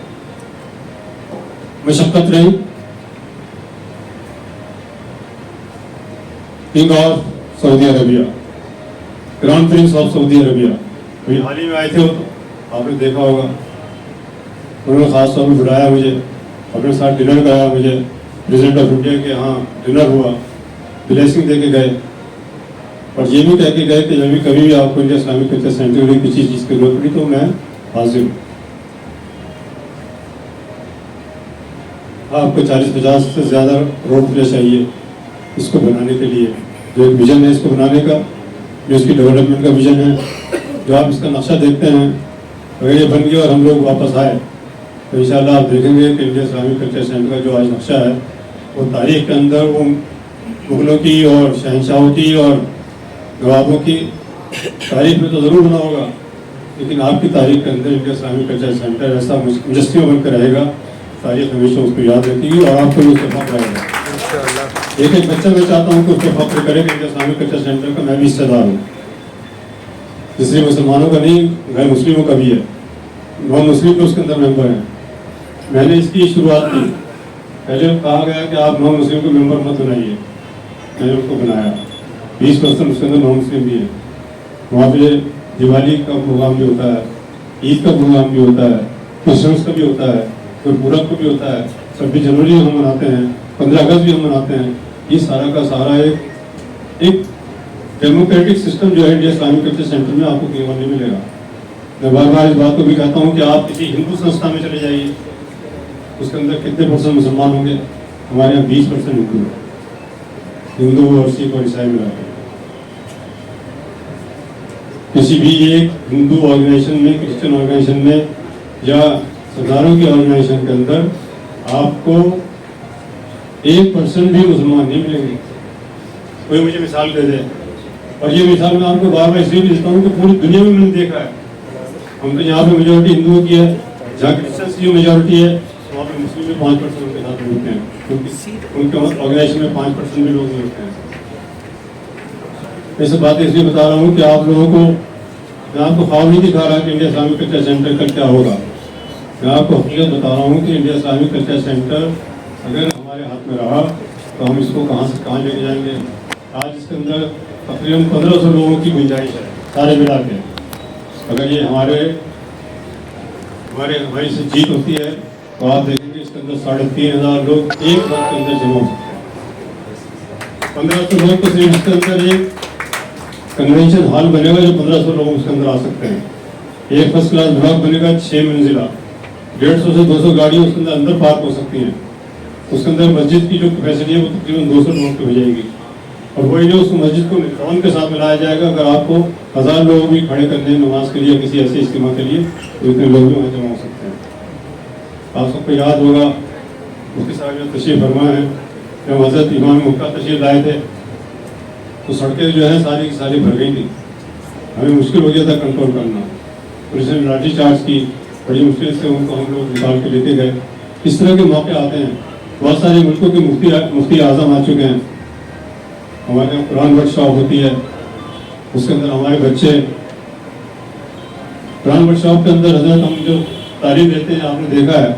D: मशक्कत रही, king of Saudi Arabia, grand Prince of Saudi Arabia अभी हाल ही में आए थे, तो आपने देखा होगा। उन्होंने खास तौर पर बुलाया मुझे, अपने साथ डिनर कराया मुझे, प्रेसिडेंट ऑफ इंडिया के यहाँ डिनर हुआ, ब्लेसिंग दे के गए और ये भी कह के गए कि जब कभी भी आपको इंडिया इस्लामिक कल्चर सेंटर में किसी चीज़ की जरूरत पड़ी तो मैं हाजिर हूँ। आपको 40-50 से ज़्यादा रोड प्ले चाहिए इसको बनाने के लिए, जो एक विजन है इसको बनाने का, जो इसकी डेवलपमेंट का विजन है, जो आप इसका नक्शा देखते हैं, अगर ये बन गया और हम लोग वापस आए तो इंशाल्लाह आप देखेंगे कि इंडिया इस्लामिक कल्चर सेंटर का जो आज नक्शा है वो तारीख के अंदर वो मुगलों की और शहनशाहों की और नवाबों की तारीख में तो ज़रूर बना होगा, लेकिन आपकी तारीख के अंदर इंडिया इस्लामिक कल्चर सेंटर ऐसा मुजस्सम बनकर रहेगा, तारीख हमेशा उसको याद रखेगी और आपको भी उससे फख्र रहेगा। एक बच्चा मैं चाहता हूँ कि उसको फख्र करे कि इंडिया इस्लामिक कल्चर सेंटर का मैं भी हिस्सेदार हूँ, जिससे मुसलमानों का नहीं गैर मुस्लिमों का भी है, नॉन मुस्लिम भी उसके अंदर मेंबर हैं। मैंने इसकी शुरुआत की, पहले कहा गया कि आप नॉन मुस्लिम को मेंबर मत बनाइए, मैंने उसको बनाया। 20% उसके अंदर नॉन मुस्लिम भी है। वहाँ पे दिवाली का प्रोग्राम भी होता है, ईद का प्रोग्राम भी होता है, क्रिसमस का भी होता है, गुरपुरब का भी होता है, 26 जनवरी हम मनाते हैं, 15 अगस्त भी हम मनाते हैं। ये सारा का सारा एक डेमोक्रेटिक सिस्टम जो है इंडिया इस्लामिक कल्चर सेंटर में आपको कहीं नहीं मिलेगा। मैं बार बार इस बात को भी कहता हूँ कि आप किसी हिंदू संस्था में चले जाइए, उसके अंदर कितने % मुसलमान होंगे? हमारे यहाँ 20% हिंदू है, हिंदू और सिख और ईसाई मिला के। किसी भी एक हिंदू ऑर्गेनाइजेशन में, क्रिश्चियन ऑर्गेनाइजेशन में या सरदारों की ऑर्गेनाइजेशन के अंदर आपको 1% भी मुसलमान नहीं मिलेंगे। कोई मुझे मिसाल दे दे, और ये मिसाल मैं आपको बार बार इसलिए देता हूँ कि पूरी दुनिया में मैंने देखा है। हम तो यहाँ पे मेजोरिटी हिंदुओं की है, जहाँ क्रिश्चियंस की मेजोरिटी है वहाँ पे मुस्लिम भी 5% उनके साथ मिलते हैं, क्योंकि उनके ऑर्गेनाइजेशन में 5% भी लोग मिलते हैं। ये सब बातें इसलिए बता रहा हूँ कि आप लोगों को, मैं आपको ख्वाब नहीं दिखा रहा कि इंडिया इस्लामिक कल्चर सेंटर का क्या होगा, मैं आपको हकीकत बता रहा हूँ कि इंडिया इस्लामिक कल्चर सेंटर अगर हमारे हाथ में रहा तो हम इसको कहाँ से कहाँ लेके जाएंगे। आज इसके अंदर तकरीबन 1500 लोगों की गुंजाइश है सारे मिला के। अगर ये हमारी से जीत होती है तो आप देखेंगे इसके अंदर 3500 लोग एक वक्त के अंदर जमा हो सकते हैं। 1500 लोग तो सिर्फ इसके अंदर एक कन्वेंशन हॉल बनेगा जो 1500 लोग उसके अंदर आ सकते हैं। एक फर्स्ट क्लास ब्लॉक बनेगा 6 मंजिला, 150 से 200 गाड़ियाँ उसके अंदर पार्क हो सकती हैं। उसके अंदर मस्जिद की जो कैपेसिटी है वो तकरीबन 200 लोगों की हो जाएगी। और वही जो उस मस्जिद को ग्राउंड के साथ मिलाया जाएगा। अगर आपको 1000 लोग भी खड़े करने हैं नमाज के लिए किसी ऐसे इज्तिमा के लिए, तो इतने लोग भी वहाँ जमा हो सकते हैं। आप सबको याद होगा उसके साथ जो तशरीफ फरमा है, जब हज़रत इमाम मुक्का तशरीफ लाए थे तो सड़कें जो है सारी की सारी भर गई थी। हमें मुश्किल हो गया था कंट्रोल करना। पुलिस ने लाठी चार्ज की, बड़ी मुश्किल से उनको हम लोग निकाल के लेके गए। इस तरह के मौके आते हैं। बहुत सारे मुल्कों के मुफ्ती आज़म आ चुके हैं। हमारे यहाँ कुरान वर्कशॉप होती है, उसके अंदर हमारे बच्चे कुरान वर्कशॉप के अंदर हजरत हम जो तालीम देते हैं आपने देखा है,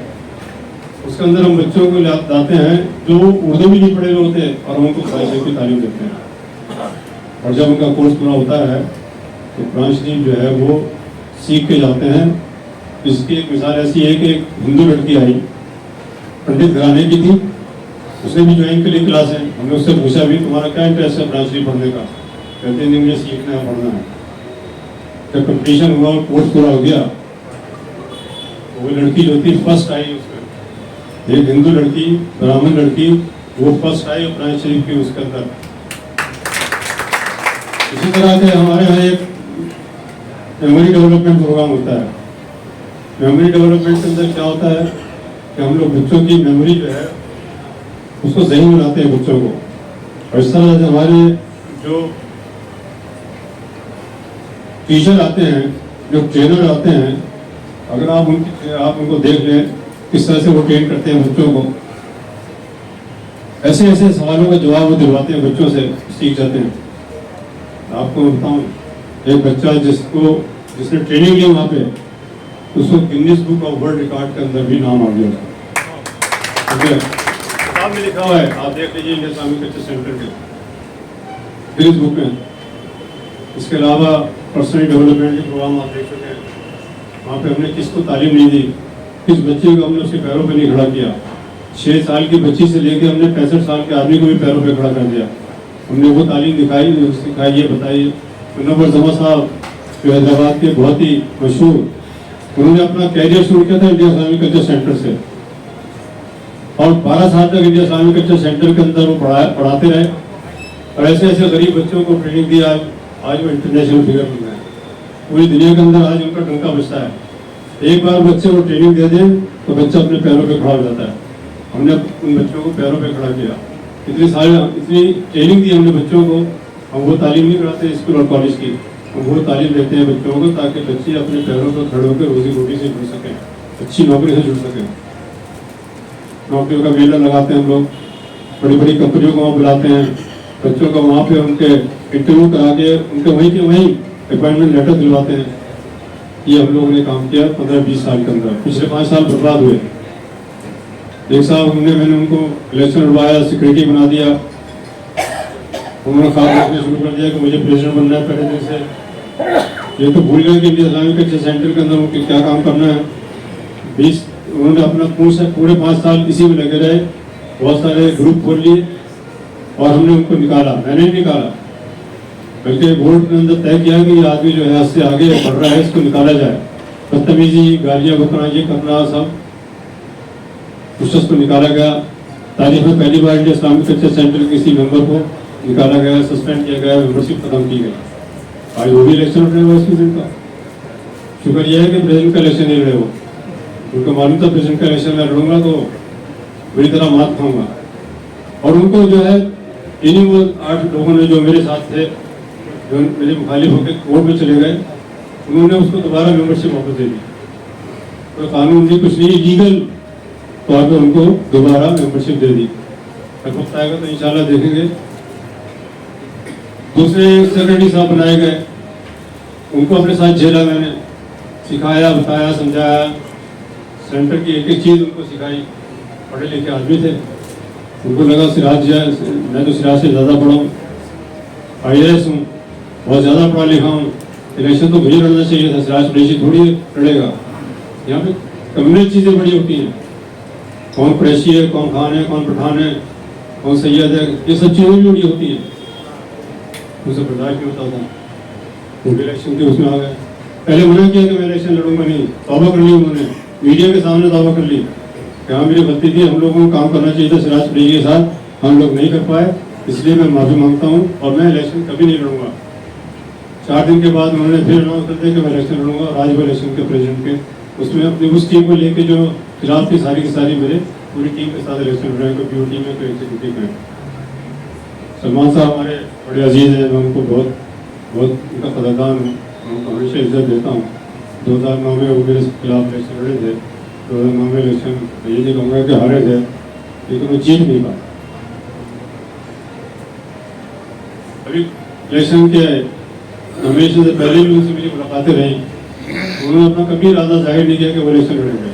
D: उसके अंदर हम बच्चों को लाते हैं जो उर्दू भी नहीं पढ़े हुए होते और हम उनको कुरान शरीफ की तालीम देते हैं। और जब उनका कोर्स पूरा होता है तो कुरान शरीफ जो है वो सीख के जाते हैं। इसकी एक मिसाल ऐसी है कि एक हिंदू लड़की आई, पंडित घराने की थी, उसने भी ज्वाइन के लिए क्लास है। हमने उससे पूछा भी तुम्हारा क्या इंटरेस्ट है कुरान शरीफ पढ़ने का? कहते हैं मुझे सीखना है, पढ़ना है। जब कंपटीशन हुआ और कोर्स पूरा हो गया तो वो लड़की जो थी फर्स्ट आई उसमें। एक हिंदू लड़की, ब्राह्मण लड़की, वो फर्स्ट आई कुरान शरीफ की उसके अंदर। इसी तरह के हमारे यहाँ एक मेमोरी डेवलपमेंट प्रोग्राम होता है। मेमोरी डेवलपमेंट के अंदर क्या होता है कि हम लोग बच्चों की मेमोरी जो है उसको सही बनाते हैं बच्चों को। और इस तरह से हमारे जो टीचर आते हैं, जो ट्रेनर आते हैं, अगर आप उनको देख लें किस तरह से वो ट्रेन करते हैं बच्चों को, ऐसे ऐसे सवालों का जवाब वो दिलवाते हैं बच्चों से, सीख जाते हैं। आपको बताऊं, एक बच्चा जिसने ट्रेनिंग लिया वहाँ पे, उसको Guinness book of world record के अंदर भी नाम आ गया। किताब में लिखा हुआ है, आप देख लीजिए इंडियन इस्लामिक कल्चर सेंटर के गिनीज बुक में। इसके अलावा पर्सनल डेवलपमेंट के प्रोग्राम आप देख सकते हैं। वहाँ पे हमने किसको तालीम नहीं दी, किस बच्चे को हमने उसके पैरों पे नहीं खड़ा किया। 6 साल की बच्ची से लेकर हमने 65 साल के आदमी को भी पैरों पे खड़ा कर दिया। हमने वो तालीम दिखाई, सिखाई है, बताई। मुनव्वर जमा साहब जो हैदराबाद के बहुत ही मशहूर, उन्होंने अपना कैरियर शुरू किया था इंडियन इस्लामिक कल्चर सेंटर से, और 12 साल तक इंडियन इस्लामिक कल्चर सेंटर के अंदर वो पढ़ाते रहे। और ऐसे ऐसे गरीब बच्चों को ट्रेनिंग दी। आज वो इंटरनेशनल फिगर बन गए। पूरी दुनिया के अंदर आज उनका डंका बजता है। एक बार बच्चे को ट्रेनिंग दे दें तो बच्चा अपने पैरों पे खड़ा हो जाता है। हमने उन बच्चों को पैरों पे खड़ा किया। इतनी ट्रेनिंग दी हमने बच्चों को। हम वो तालीम नहीं कराते स्कूल और कॉलेज की, हम वो तालीम देते हैं बच्चों को ताकि बच्चे अपने पैरों पर खड़े होकर रोजी रोटी से जुड़ सकें, अच्छी नौकरी से जुड़ सकें। नौकरियों का मेला लगाते हैं हम लोग, बड़ी बड़ी कंपनियों को वहाँ बुलाते हैं, बच्चों को वहाँ पे उनके इंटरव्यू करा के उनके वहीं के वहीं अपॉइंटमेंट लेटर दिलवाते हैं। ये हम लोगों ने काम किया 15-20 साल के अंदर। पिछले 5 साल बर्बाद हुए। एक साहब मैंने उनको इलेक्शन लड़वाया, सिक्योरिटी बना दिया। उन्होंने ख्वाब देखना शुरू कर दिया कि मुझे प्रेसिडेंट बनना है। पहले दिन से ये तो भूल गए कि इंडियन इस्लामिक कल्चर सेंटर के अंदर उनको क्या काम करना है। उन्होंने अपना पूरे 5 साल इसी में लगे रहे। बहुत सारे ग्रुप खोल लिए और हमने उनको निकाला। मैंने नहीं निकाला, बल्कि बोर्ड के अंदर तय किया कि ये आदमी जो है इससे आगे बढ़ रहा है, इसको निकाला जाए। बदतमीजी, गालियाँ बकना, ये करना, सब कुछ को निकाला गया। तारीख में पहली बार इंडियन इस्लामिक कल्चर सेंटर के किसी मेंबर को निकाला गया, सस्पेंड किया गया, मेंबरशिप खत्म की गई। आज वो भी इलेक्शन लड़ रहे हो प्रेसिडेंट का। शुक्र यह है कि प्रेसिडेंट का इलेक्शन नहीं लड़े हो। उनको मालूम था प्रेसिडेंट का इलेक्शन में लड़ूंगा तो बुरी तरह मात खाऊंगा। और उनको जो है इन्हीं वो 8 लोगों ने जो मेरे साथ थे, जो मेरे मुखालिफ होकर कोर्ट में चले गए, उन्होंने उसको दोबारा मेंबरशिप वापस दे दी। तो कानून नहीं, कुछ नहीं, लीगल तौर पर उनको दोबारा मेंबरशिप दे दी। जब वक्त आएगा तो इंशाल्लाह देखेंगे। दूसरे सेक्रेटरी साहब बनाए गए, उनको अपने साथ झेला मैंने, सिखाया, बताया, समझाया। सेंटर की एक एक चीज़ उनको सिखाई। पढ़े लिखे आदमी थे, उनको लगा सिराज मैं तो सिराज से ज़्यादा पढ़ा हूँ, IAS हूँ, बहुत ज़्यादा पढ़ा लिखा हूँ, इलेक्शन तो मुझे लड़ना चाहिए था, सिराज कुरैशी थोड़ी लड़ेगा। यहाँ पे कम्युनल चीज़ें बड़ी होती हैं, कौन कुरैशी है, कौन खान है, कौन पठान है, कौन सैयद है, ये सब चीज़ें भी बड़ी होती हैं। उसे बर्दाश्त नहीं होता था, वो इलेक्शन के उसमें आ गए। पहले मना किया कि मैं इलेक्शन लड़ूंगा नहीं, तौबा कर ली उन्होंने, मीडिया के सामने दावा कर ली कि हाँ मेरी गलती थी, हम लोगों को काम करना चाहिए था सिराज फरीकी के साथ, हम लोग नहीं कर पाए, इसलिए मैं माफ़ी मांगता हूँ और मैं इलेक्शन कभी नहीं लड़ूंगा। 4 दिन के बाद उन्होंने फिर अनाउंस कर दिया कि मैं इलेक्शन लड़ूंगा, और आज वो इलेक्शन के प्रेसिडेंट के उसमें अपनी उस टीम को लेके जो खिलाफ थी सारी की सारी मेरे पूरी टीम के साथ इलेक्शन लड़ रहे हैं, कोई पीओ टीम है कोई एग्जीक्यूटिव है। सलमान साहब हमारे बड़े अजीज़ हैं, मैं उनको बहुत बहुत उनका कदरदान हूँ, उनको हमेशा इज्जत देता हूँ। 2009 में वो मेरे खिलाफ इलेक्शन लड़े थे, 2009 में इलेक्शन ये नहीं कहूँगा कि हारे थे, लेकिन वो जीत नहीं पाए। अभी इलेक्शन के नॉमिनेशन से पहले भी उनसे मेरी मुलाकातें रही, उन्होंने अपना कभी इरादा जाहिर नहीं किया कि वो इलेक्शन लड़ेंगे,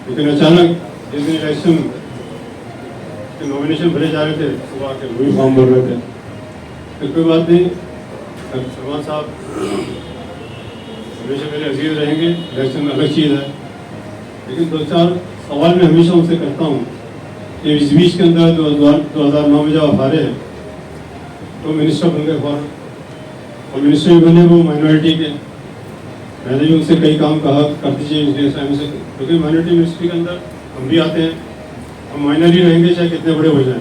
D: लेकिन अचानक जिस दिन इलेक्शन के नॉमिनेशन भरे जा रहे थे सुबह आके वही फॉर्म भर रहे थे। फिर कोई बात नहीं, सलमान साहब हमेशा मेरे अजीज रहेंगे, इलेक्शन अलग चीज़ है, लेकिन 2-4 सवाल मैं हमेशा उनसे करता हूँ कि इस बीच के अंदर 2009 में जब आप हारे तो मिनिस्टर बन गए फॉरन, और मिनिस्टर भी बने वो माइनॉरिटी के। मैंने भी उनसे कई काम कहा कर दीजिए इंडियन टाइम से, क्योंकि माइनॉरिटी मिनिस्ट्री के अंदर हम भी आते हैं, हम माइनॉरिटी रहेंगे चाहे कितने बड़े हो जाएं,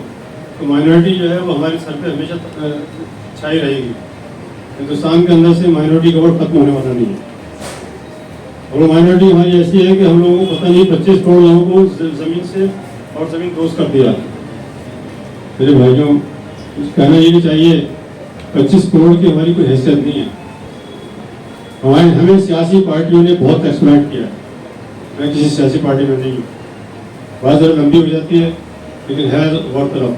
D: तो माइनॉरिटी जो है वो हमारे सर पे हमेशा छाई रहेगी। हिंदुस्तान के अंदर से माइनॉरिटी का वर्ड खत्म होने वाला नहीं है, और वो माइनॉरिटी हमारी ऐसी है कि हम लोगों को पता नहीं 25 करोड़ लोगों को ज़मीन से और ज़मीन दोस्त कर दिया। मेरे भाइयों कहना ये नहीं चाहिए 25 करोड़ की हमारी कोई हैसियत नहीं है, हमें सियासी पार्टियों ने बहुत एक्सप्लॉइट किया। मैं किसी सियासी पार्टी में नहीं हूँ, बात ज़रा लंबी हो जाती है लेकिन है गौरतलब।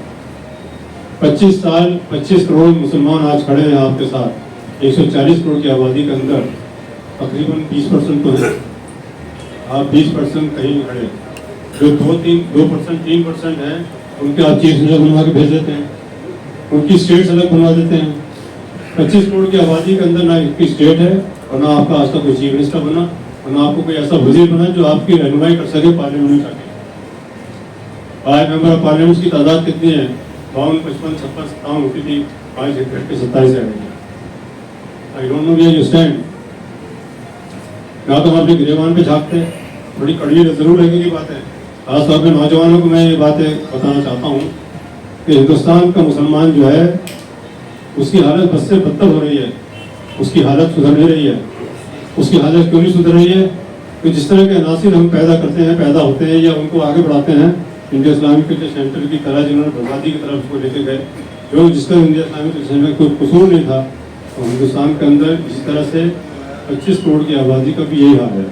D: 25 साल 25 करोड़ मुसलमान आज खड़े हैं आपके साथ, 140 करोड़ की आबादी के अंदर तकरीबन 20% तो है, आप 20% कहीं खड़े, जो 2% 3% है उनके आप चीफ मिनिस्टर बनवा के भेज देते हैं, उनकी स्टेट्स अलग बनवा देते हैं। 25 करोड़ की आबादी के अंदर ना इसकी स्टेट है और ना आपका आज तक कोई चीफ मिनिस्टर बना, और ना आपको कोई ऐसा वजीर बना जो आपकी रहनुमाई कर सके पार्लियामेंट में जाके। आज मेंबर ऑफ पार्लियामेंट की तादाद कितनी है? 52, 55, 56, 57 होती थी, आज घट के 27 आ गई। I don't know where you stand. ना तो हम अपने गिरेबान पे झाँकते, बड़ी कड़वी जरूर लगेगी बातें, खासतौर पर नौजवानों को मैं ये बातें बताना चाहता हूँ कि हिंदुस्तान का मुसलमान जो है उसकी हालत बद से बदतर हो रही है, उसकी हालत सुधर नहीं रही है। उसकी हालत क्यों नहीं सुधर रही है? कि जिस तरह के अनासिर हम पैदा करते हैं, पैदा होते हैं या उनको आगे बढ़ाते हैं, इंडिया इस्लामिक सेंटर की तरह जिन्होंने बर्बादी की तरफ उसको लेके गए, जो जिस तरह इंडिया इस्लामिक सेंटर में कोई कसूर नहीं था, तो हिंदुस्तान के अंदर इसी तरह से 25 करोड़ की आबादी का भी यही हाल है।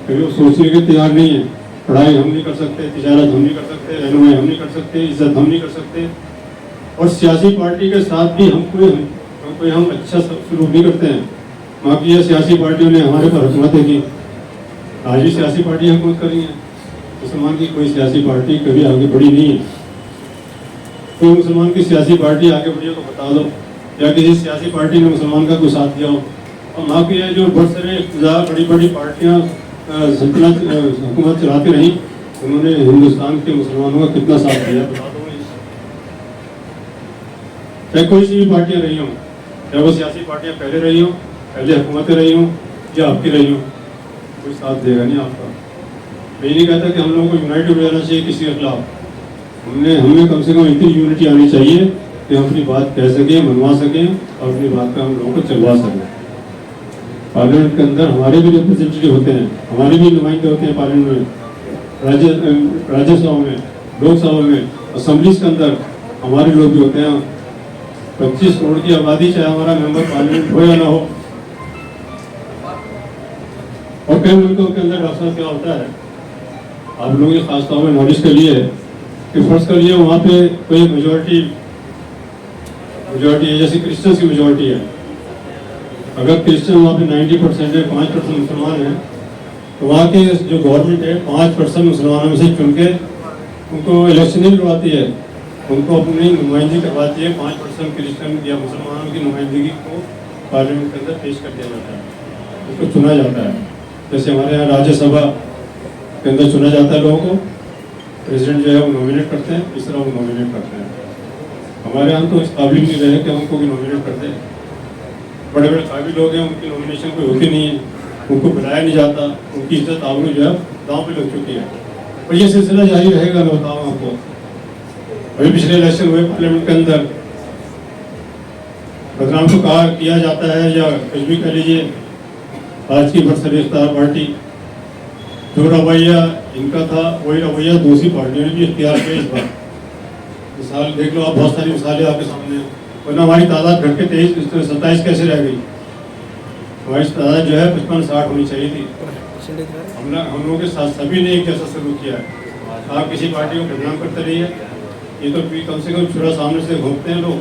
D: कभी वो सोचने के तैयार नहीं है, पढ़ाई हम नहीं कर सकते, तिजारत हम नहीं कर सकते, रहनुमाई हम नहीं कर सकते, इज्जत हम नहीं कर सकते, और सियासी पार्टी के साथ भी हम अच्छा सलूक नहीं करते हैं। बाकी ये सियासी पार्टियों ने हमारे पर हुकूमतें की, आज भी सियासी पार्टियाँ हुकूमत कर रही हैं। मुसलमान की कोई सियासी पार्टी कभी आगे बढ़ी नहीं है। कोई मुसलमान की सियासी पार्टी आगे बढ़ी हो तो बता दो, या किसी सियासी पार्टी ने मुसलमान का कोई साथ दिया हो। और बाकी है जो बरसरे इक़्तिदार बड़ी बड़ी पार्टियाँ सल्तनत हुकूमत चलाती रहीं, उन्होंने हिंदुस्तान के मुसलमानों का कितना साथ दिया बता दो। चाहे कोई सी भी पार्टियाँ रही हों, चाहे वो सियासी पार्टियाँ पहले रही हों, पहले हुकूमतें रही हों या आपकी रही हों, कोई साथ देगा नहीं आपका। मैं नहीं कहता कि हम लोगों को यूनाइटेड हो जाना चाहिए किसी के खिलाफ, हमें कम से कम इतनी यूनिटी आनी चाहिए कि हम अपनी बात कह सकें, मनवा सकें और अपनी बात का हम लोगों को चलवा सकें। पार्लियामेंट के अंदर हमारे भी रिप्रेजेंटेटिव होते हैं, हमारे भी नुमाइंदे होते हैं पार्लियामेंट में, राज्यसभा में, लोकसभा में, असेंबलीज के अंदर हमारे लोग भी होते हैं। 25 करोड़ की आबादी चाहे हमारा मेंबर पार्लियामेंट हो या ना हो। और कई मुल्कों के अंदर डॉक्टर क्या होता है, आप लोगों के खासतौर में नॉलेज के लिए कि फर्ज कर लिए वहाँ पे कोई मेजोरिटी है, जैसे क्रिश्चियंस की मेजोरिटी है। अगर क्रिश्चियन वहाँ पे 90% है, 5% मुसलमान है, तो वहाँ के जो गवर्नमेंट है 5% मुसलमानों में से चुन के उनको इलेक्शन नहीं लड़वाती है, उनको अपनी नुमाइंदगी करवाती है। 5% क्रिश्चियन या मुसलमानों की नुमाइंदगी को पार्लियामेंट के अंदर पेश कर दिया जाता है, उसको चुना जाता है। जैसे हमारे यहाँ राज्यसभा के अंदर चुना जाता है लोगों को, प्रेसिडेंट जो है वो नॉमिनेट करते हैं, इस तरह वो नॉमिनेट करते हैं। हमारे यहाँ तो इस काबिल नहीं रहे कि हमको भी नॉमिनेट करते हैं। बड़े बड़े काबिल लोग हैं, उनकी नॉमिनेशन कोई होती नहीं है, उनको बुलाया नहीं जाता, उनकी इज्जत आबरू जो है दांव पे लग चुकी है। और ये सिलसिला जारी रहेगा। मैं बताऊँ आपको, अभी पिछले इलेक्शन हुए पार्लियामेंट के अंदर, बदनाम को कहा किया जाता है या कुछ भी कह लीजिए, आज की बरसर इफ्तार पार्टी जो रवैया इनका था वही रवैया दूसरी पार्टियों ने भी इख्तियार किया। इस बार मिसाल देख लो आप, बहुत सारी मिसालें आपके सामने हैं। वरना हमारी तादाद घट के 27 कैसे रह गई? हमारी तादाद जो है 55-60 होनी चाहिए थी। हम लोगों के साथ सभी ने एक जैसा सलूक किया है। आप किसी पार्टी को बदनाम करते रहिए, ये तो कम से कम छुरा सामने से घूमते हैं लोग,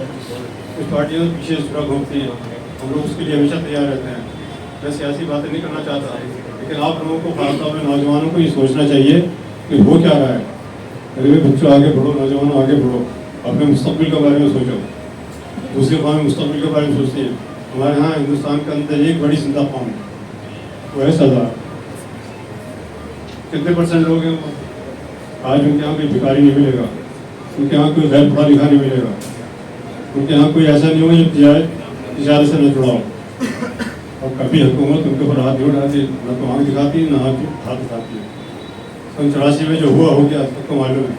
D: कुछ पार्टियों से पीछे छुरा घूमती हैं। हम लोग उसके लिए हमेशा तैयार रहते हैं। मैं सियासी बातें नहीं करना चाहता, लेकिन आप लोगों को, खासतौर में नौजवानों को ये सोचना चाहिए कि हो क्या रहा है। अरे बच्चों आगे बढ़ो, नौजवानों आगे बढ़ो, अपने मुस्तकबिल के बारे में सोचो। दूसरी कौम मुस्तकबिल के बारे में सोचती है। हमारे यहाँ हिंदुस्तान के अंदर एक बड़ी जिंदा कौम है, वो है सरदार। कितने % लोग हैं आज? उनके यहाँ कोई भिखारी नहीं मिलेगा, उनके यहाँ कोई गैर पढ़ा लिखा नहीं मिलेगा, उनके यहाँ कोई ऐसा नहीं होगा जो तिजारत से न जुड़ा हो। और कभी हुकूमत उनके ऊपर हाथ नहीं उठाती, न तो आँख दिखाती न हाथ दिखाती है। सन 84 में जो हुआ हो गया सबको मालूम है।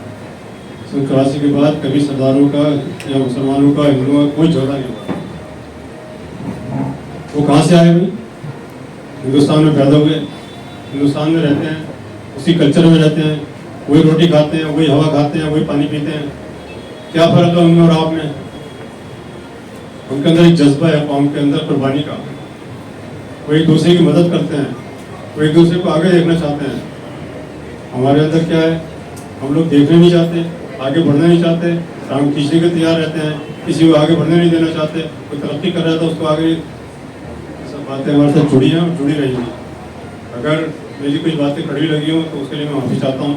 D: सन 84 के बाद कभी सरदारों का या मुसलमानों का, हिंदुओं का कोई झगड़ा नहीं हुआ। वो कहाँ से आए भाई? हिंदुस्तान में पैदा हुए, हिंदुस्तान में रहते हैं, उसी कल्चर में रहते हैं, वही रोटी खाते हैं, वही हवा खाते हैं, वही पानी पीते हैं। क्या फ़र्क है उनमें और आप में? उनके अंदर एक जज्बा है कौम के अंदर कुर्बानी का। वो एक दूसरे की मदद करते हैं, वो एक दूसरे को आगे देखना चाहते हैं। हमारे अंदर क्या है? हम लोग देखने नहीं चाहते, आगे बढ़ना नहीं चाहते, टांग खींचने के तैयार रहते हैं, किसी को आगे बढ़ने नहीं देना चाहते। कोई तरक्की कर रहा था उसको आगे, सब बातें हमारे साथ जुड़ी हैं और जुड़ी रहेंगी। अगर मेरी कुछ बातें कड़वी लगी हो तो उसके लिए मैं माफ़ी चाहता हूँ,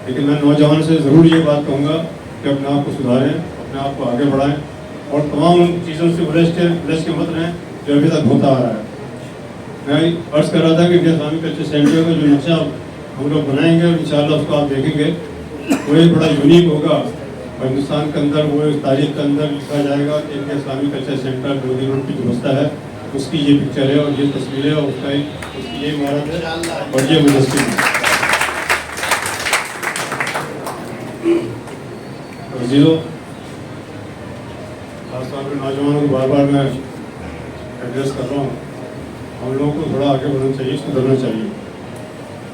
D: लेकिन मैं नौजवान से ज़रूर ये बात कहूँगा कि अपने आप को सुधारें, अपने आप को आगे बढ़ाएं और तमाम उन चीज़ों से उलझ के मत रहें जो अभी तक होता आ रहा है। मैं अर्ज़ कर रहा था कि इंडिया इस्लामिक कल्चर सेंटर का जो नक्शा हम लोग बनाएंगे और इंशाल्लाह उसको आप देखेंगे, वो एक बड़ा यूनिक होगा और हिंदुस्तान के अंदर वो तारीख के अंदर लिखा जाएगा कि India Islamic culture centre Lodhi road की जो बस्ता है उसकी ये पिक्चर है और ये तस्वीर है और उसकी ये इमारत है और ये मुजस्सिम है। और जीरो खासतौर पर नौजवानों को बार बार मैं एड्रेस कर रहा हूँ, हम लोगों को थोड़ा आगे बढ़ना चाहिए, सुधरना चाहिए।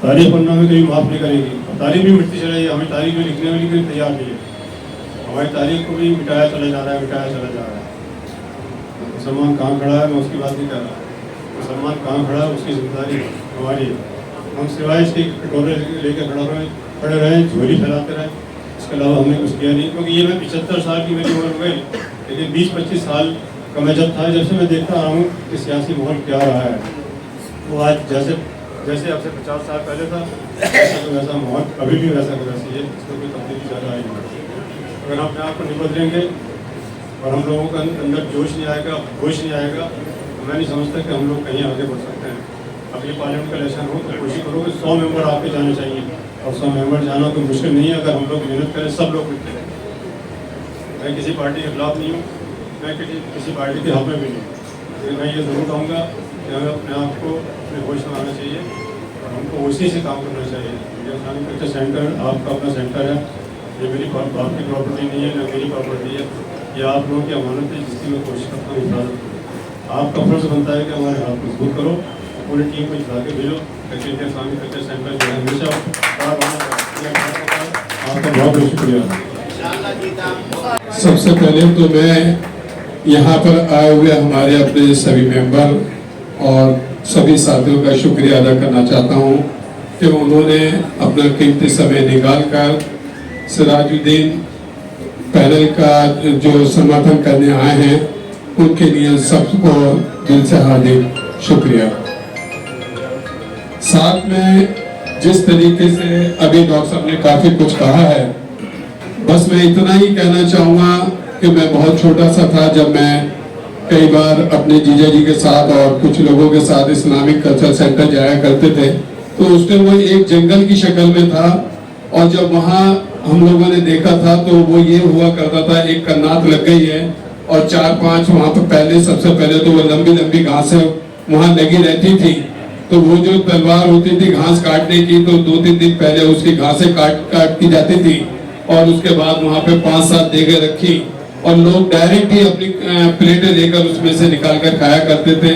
D: तारीख पढ़ना में कहीं माफ़ नहीं करेगी, तारीख भी मिटती चली है। हमें तारीख में लिखने में भी तैयार नहीं है, हमारी तारीख को भी मिटाया चला जा रहा है, मिटाया चला जा रहा है। मुसलमान कहाँ खड़ा है मैं उसकी बात नहीं कर रहा, मुसलमान कहाँ खड़ा है उसकी जिम्मेदारी हमारी है। हम सिवाय इसके कटोरे लेकर खड़े रहे, झोली फैलाते रहे, इसके अलावा हमने कुछ किया नहीं। क्योंकि ये मैं 75 साल की मेरी उम्र हो गई, लेकिन 20-25 साल का मैं जब था, जब से मैं देखता रहा हूँ कि सियासी माहौल क्या रहा है। वो आज जैसे अब से 50 साल पहले था तो वैसा माहौल अभी भी वैसा है, इसमें कोई तब्दीली ज़्यादा आई नहीं। अगर अपने आप को नहीं बदलेंगे और हम लोगों का अंदर जोश नहीं आएगा, होश नहीं आएगा, तो मैं नहीं समझता कि हम लोग कहीं आगे बढ़ सकते हैं। अब ये पार्लियामेंट का इलेक्शन हो तो कोशिश करो कि 100 मेंबर आपके जाने चाहिए, और 100 मेंबर जाना तो मुश्किल नहीं है अगर हम लोग मेहनत करें, सब लोग मिलते हैं। मैं किसी पार्टी के खिलाफ नहीं हूँ, मैं किसी पार्टी के हक में भी नहीं हूँ, लेकिन मैं ये ज़रूर कहूँगा कि हमें अपने आप को अपने होश में आना चाहिए और हमको उसी से काम करना चाहिए। इंडिया इस्लामिक कल्चर सेंटर आपका अपना सेंटर है, ये मेरी आपकी प्रॉपर्टी नहीं है, न मेरी प्रॉपर्टी है, ये आप लोगों की अमानत है जिसकी मैं कोशिश करता हूँ हिफाजत करूँ। आपका फर्ज बनता है कि हमारे हाथ मजबूत करो, पूरी टीम को जिता के भेजो, ताकि इंडिया इस्लामिक कल्चर सेंटर जो है हमेशा आपका बहुत बहुत शुक्रिया।
E: सबसे पहले तो मैं यहाँ पर आए हुए हमारे अपने सभी मेंबर और सभी साथियों का शुक्रिया अदा करना चाहता हूँ कि उन्होंने अपना कीमती समय निकाल कर सिराजुद्दीन पैनल का जो समर्थन करने आए हैं उनके लिए सबको दिल से हार्दिक शुक्रिया। साथ में जिस तरीके से अभी डॉक्टर साहब ने काफी कुछ कहा है, बस मैं इतना ही कहना चाहूँगा कि मैं बहुत छोटा सा था जब मैं कई बार अपने जीजा जी के साथ और कुछ लोगों के साथ इस्लामिक कल्चर सेंटर जाया करते थे, तो उस टाइम वो एक जंगल की शक्ल में था और जब वहाँ हम लोगों ने देखा था तो वो ये हुआ करता था, एक कन्नात लग गई है और 4-5 वहाँ पर पहले सबसे पहले तो वो लंबी लंबी घासें वहाँ लगी रहती थी तो वो जो तलवार होती थी घास काटने की, तो 2-3 दिन पहले उसकी घासें काट दी जाती थी और उसके बाद वहां पे 5-7 देगे रखी और लोग डायरेक्ट ही अपनी प्लेटें लेकर उसमें से निकाल कर खाया करते थे।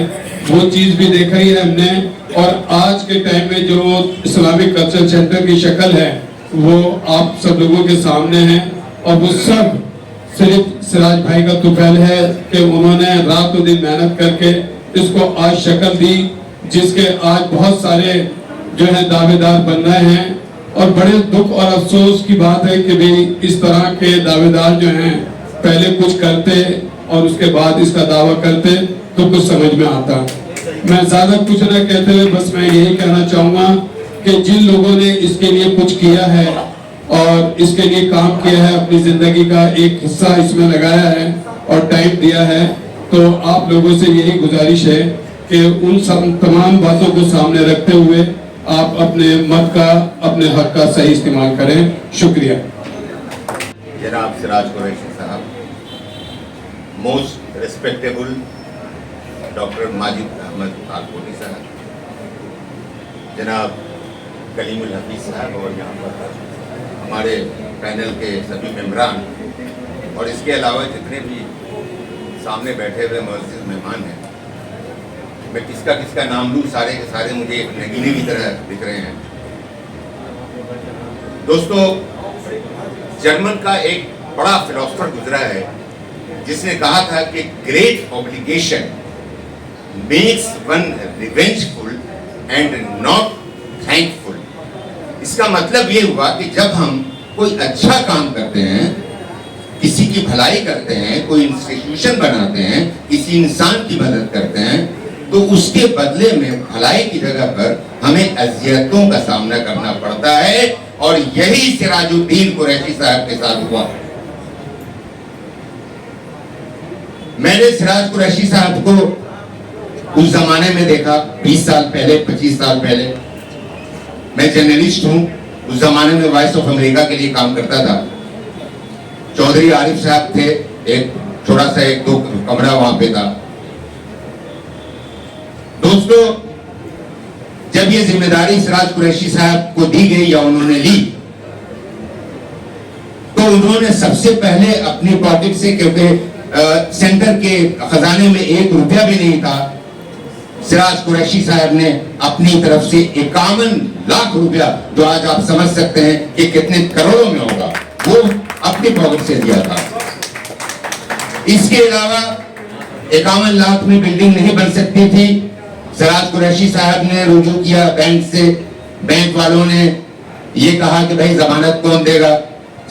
E: वो चीज भी देखा ही है हमने। और आज के टाइम में जो इस्लामिक कल्चर सेंटर की शक्ल है वो आप सब लोगों के सामने है और वो सब सिर्फ सिराज भाई का तुफैल है कि उन्होंने रातों दिन मेहनत करके इसको आज शक्ल दी, जिसके आज बहुत सारे जो है दावेदार बन रहे हैं। और बड़े दुख और अफसोस की बात है कि भाई इस तरह के दावेदार जो हैं पहले कुछ करते और उसके बाद इसका दावा करते तो कुछ समझ में आता। मैं ज्यादा कुछ न कहते हुए बस मैं यही कहना चाहूंगा कि जिन लोगों ने इसके लिए कुछ किया है और इसके लिए काम किया है, अपनी जिंदगी का एक हिस्सा इसमें लगाया है और टाइम दिया है, तो आप लोगों से यही गुजारिश है कि उन सब तमाम बातों को सामने रखते हुए आप अपने मत का, अपने हक का सही इस्तेमाल करें। शुक्रिया।
F: जनाब सिराज कुरैशी साहब, most respectable doctor Majid Ahmed Talkoti साहब, जनाब कलीमुल हफीज साहब और यहाँ पर हमारे पैनल के सभी मेंबरान और इसके अलावा जितने भी सामने बैठे हुए मुअज़्ज़िज़ मेहमान हैं, मैं किसका किसका नाम लूँ, सारे के सारे मुझे एक नगीने की तरह दिख रहे हैं। दोस्तों, जर्मन का एक बड़ा फिलोसफर गुजरा है जिसने कहा था कि great obligation makes one revengeful and not thankful. इसका मतलब ये हुआ कि जब हम कोई अच्छा काम करते हैं, किसी की भलाई करते हैं, कोई इंस्टीट्यूशन बनाते हैं, किसी इंसान की मदद करते हैं, तो उसके बदले में भलाई की जगह पर हमें अजियतों का सामना करना पड़ता है और यही सिराजुद्दीन कुरैशी साहब के साथ हुआ। मैंने सिराज कुरैशी साहब को उस जमाने में देखा, 20 साल पहले, 25 साल पहले। मैं जर्नलिस्ट हूं, उस जमाने में वॉइस ऑफ अमेरिका के लिए काम करता था। चौधरी आरिफ साहब थे, एक छोटा सा 1-2 कमरा वहां पे था। दोस्तों, जब ये जिम्मेदारी सिराज कुरैशी साहब को दी गई या उन्होंने ली, तो उन्होंने सबसे पहले अपनी पॉकेट से, क्योंकि सेंटर के खजाने में 1 रुपया भी नहीं था, सिराज कुरैशी साहब ने अपनी तरफ से 51 लाख रुपया, जो आज आप समझ सकते हैं कि कितने करोड़ों में होगा, वो अपनी पॉकेट से दिया था। इसके अलावा 51 लाख में बिल्डिंग नहीं बन सकती थी। सिराज कुरैशी साहब ने रुजू किया बैंक से, बैंक वालों ने ये कहा कि भाई जमानत कौन देगा,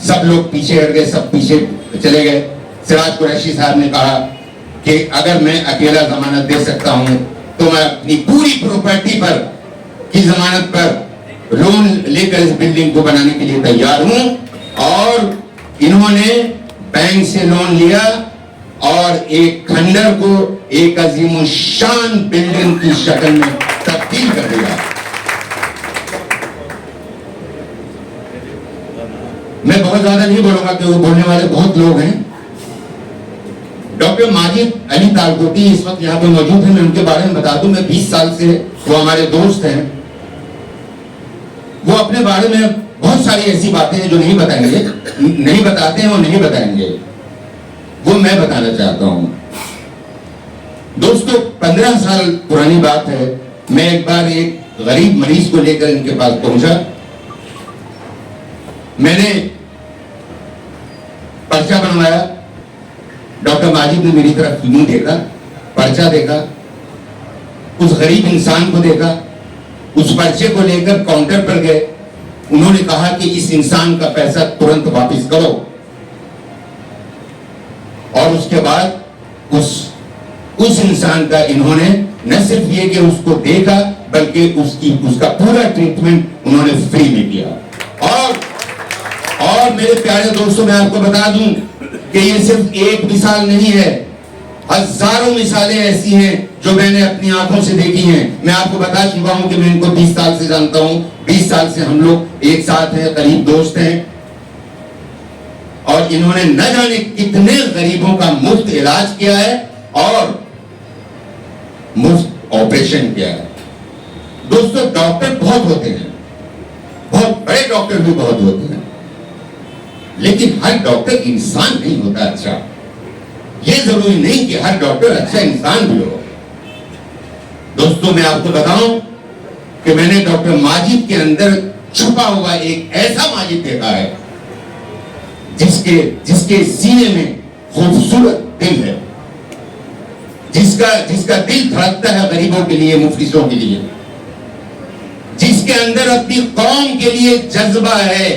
F: सब लोग पीछे हट गए, सब पीछे चले गए। सिराज कुरैशी साहब ने कहा कि अगर मैं अकेला जमानत दे सकता हूं तो मैं अपनी पूरी प्रॉपर्टी पर की जमानत पर लोन लेकर इस बिल्डिंग को बनाने के लिए तैयार हूं। और इन्होंने बैंक से लोन लिया और एक खंडर को एक अजीमुशान बिल्डिंग की शक्ल में तब्दील कर दिया। मैं बहुत ज्यादा नहीं बोलूंगा क्योंकि बोलने वाले बहुत लोग हैं। डॉक्टर माजिद अली तालकोटी इस वक्त यहाँ पे मौजूद हैं, मैं उनके बारे में बता दूं। मैं 20 साल से, वो हमारे दोस्त हैं। वो अपने बारे में बहुत सारी ऐसी बातें हैं जो नहीं बताएंगे, नहीं बताते हैं और नहीं बताएंगे, वो मैं बताना चाहता हूं। दोस्तों, 15 साल पुरानी बात है, मैं एक बार एक गरीब मरीज को लेकर इनके पास पहुंचा। मैंने पर्चा बनवाया। डॉक्टर माजिद ने मेरी तरफ यूं देखा, पर्चा देखा, उस गरीब इंसान को देखा, उस पर्चे को लेकर काउंटर पर गए। उन्होंने कहा कि इस इंसान का पैसा तुरंत वापस करो। और उसके बाद उस इंसान का इन्होंने न सिर्फ ये कि उसको देखा, बल्कि उसका पूरा ट्रीटमेंट उन्होंने फ्री में किया। और मेरे प्यारे दोस्तों, मैं आपको बता दूं कि ये सिर्फ एक मिसाल नहीं है, हजारों मिसालें ऐसी हैं जो मैंने अपनी आंखों से देखी हैं। मैं आपको बता चुका हूं कि मैं इनको 20 साल से जानता हूं। 20 साल से हम लोग एक साथ हैं, करीब दोस्त हैं। और इन्होंने न जाने कितने गरीबों का मुफ्त इलाज किया है और मुफ्त ऑपरेशन किया है। दोस्तों डॉक्टर बहुत होते हैं, बहुत बड़े डॉक्टर भी बहुत होते हैं, लेकिन हर डॉक्टर इंसान नहीं होता अच्छा। ये जरूरी नहीं कि हर डॉक्टर अच्छा इंसान भी हो। दोस्तों मैं आपको बताऊं कि मैंने डॉक्टर माजिद के अंदर छुपा हुआ एक ऐसा माजिद देखा है जिसके सीने में खूबसूरत दिल है, जिसका दिल धड़कता है गरीबों के लिए, मुफलिसों के लिए, जिसके अंदर अपनी कौम के लिए जज्बा है,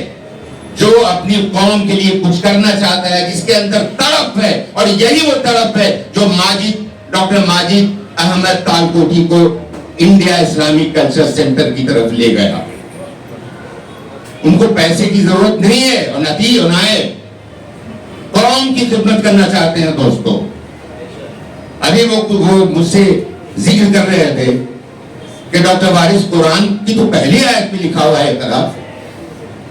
F: जो अपनी कौम के लिए कुछ करना चाहता है, जिसके अंदर तड़प है। और यही वो तड़प है जो डॉक्टर माजिद अहमद तालकोटी को इंडिया इस्लामिक कल्चर सेंटर की तरफ ले गया। उनको पैसे की जरूरत नहीं है और कौम की खिदमत करना चाहते हैं। दोस्तों अभी वो मुझसे जिक्र कर रहे थे कि डॉक्टर वारिस कुरान की तो पहली आयत में लिखा हुआ है तरफ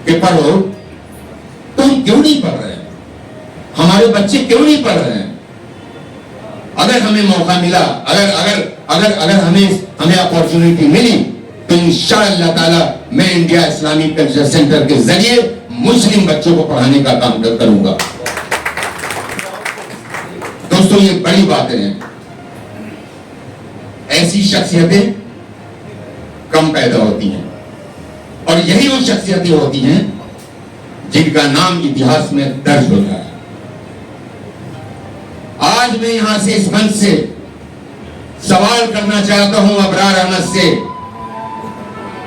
F: कि पढ़ो, तो हम क्यों नहीं पढ़ रहे हैं? हमारे बच्चे क्यों नहीं पढ़ रहे हैं? अगर हमें मौका मिला, अगर हमें अपॉर्चुनिटी मिली, तो इंशाअल्लाह ताला मैं इंडिया इस्लामिक कल्चर सेंटर के जरिए मुस्लिम बच्चों को पढ़ाने का काम करूंगा। दोस्तों ये बड़ी बातें हैं। ऐसी शख्सियतें कम पैदा होती हैं और यही वो शख्सियतें होती हैं जिनका नाम इतिहास में दर्ज होता है। आज मैं यहां से इस मंच से सवाल करना चाहता हूं अबरार अहमद से,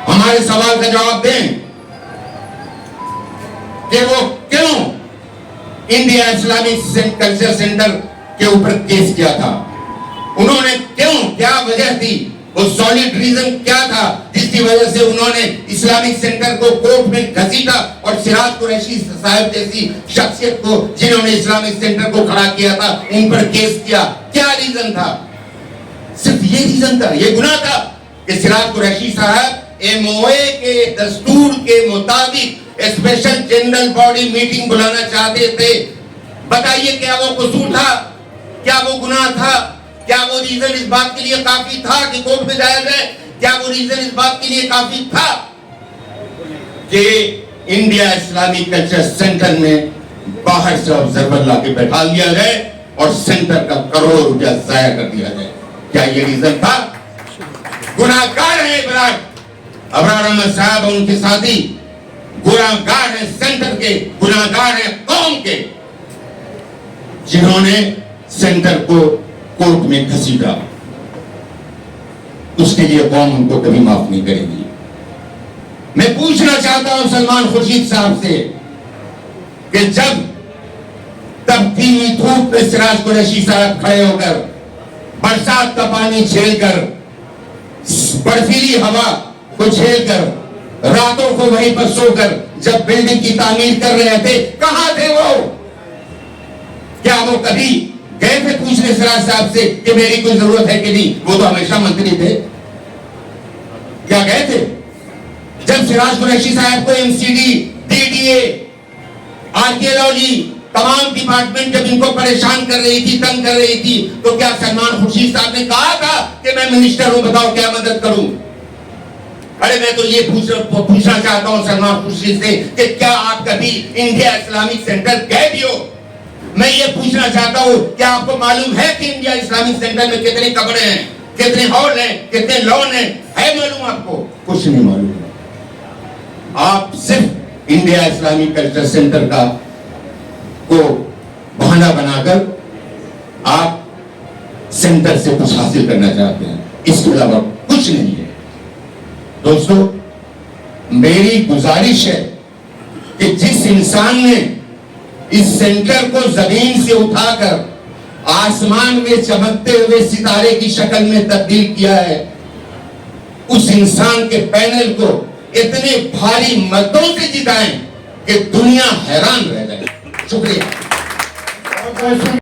F: हमारे सवाल का जवाब दें कि वो क्यों इंडिया इस्लामिक कल्चर सेंटर के ऊपर केस किया था। उन्होंने क्यों, क्या वजह थी, वो सॉलिड रीजन क्या था जिसकी वजह से उन्होंने इस्लामिक सेंटर को कोर्ट में घसीटा और सिराज कुरैशी साहब जैसी शख्सियत को, जिन्होंने इस्लामिक सेंटर को खड़ा किया था, उन पर केस किया। क्या रीजन था? सिर्फ ये रीजन था, ये गुनाह था कि सिराज कुरैशी साहब एमओए के दस्तूर के मुताबिक स्पेशल जनरल बॉडी मीटिंग बुलाना चाहते थे। बताइए क्या वो कसूर था, क्या वो गुनाह था, क्या वो रीजन इस बात के लिए काफी था कि कोर्ट में जाया जाए? क्या वो रीजन इस बात के लिए काफी था कि इंडिया इस्लामिक कल्चर सेंटर में बाहर से ऑब्जर्वर लाके बैठा लिया जाए और सेंटर का करोड़ों रुपया जाया कर दिया जाए? क्या ये रीजन था? गुनाहगार है अबरार अहमद साहब और उनके साथी, गुनाहगार है सेंटर के, गुनाहगार है कौम के, जिन्होंने सेंटर को कोर्ट में घसीटा। उसके लिए कौम उनको कभी माफ नहीं करेगी। मैं पूछना चाहता हूं सलमान खुर्शीद साहब से कि जब तपती हुई धूप में सिराज कुरैशी साहब खड़े होकर, बरसात का पानी झेलकर, बर्फीली हवा को झेलकर, रातों को वहीं पर सोकर जब बिल्डिंग की तामीर कर रहे थे, कहां थे वो? क्या वो कभी गए थे पूछने सिराज साहब से कि मेरी कोई जरूरत है कि नहीं? वो तो हमेशा मंत्री थे। क्या गए थे? जब सिराज कुरैशी साहब को एमसीडी, डीडीए, आर्कियोलॉजी, तमाम डिपार्टमेंट जब इनको परेशान कर रही थी, तंग कर रही थी, तो क्या सलमान खुर्शीद साहब ने कहा था कि मैं मिनिस्टर हूं, बताओ क्या मदद करूं? अरे मैं तो ये पूछना चाहता हूं सलमान खुर्शीद से कि क्या आप कभी इंडिया इस्लामिक सेंटर गए भी हो? मैं ये पूछना चाहता हूं कि आपको मालूम है कि इंडिया इस्लामिक सेंटर में कितने कमरे हैं, कितने हॉल हैं, कितने लॉन हैं? है मालूम आपको? कुछ नहीं मालूम। आप सिर्फ इंडिया इस्लामिक कल्चर सेंटर का को बहाना बनाकर आप सेंटर से कुछ हासिल करना चाहते हैं, इसके अलावा कुछ नहीं है। दोस्तों मेरी गुजारिश है कि जिस इंसान ने इस सेंटर को जमीन से उठाकर आसमान में चमकते हुए सितारे की शक्ल में तब्दील किया है, उस इंसान के पैनल को इतने भारी मतों से जिताएं कि दुनिया हैरान रह जाए। शुक्रिया।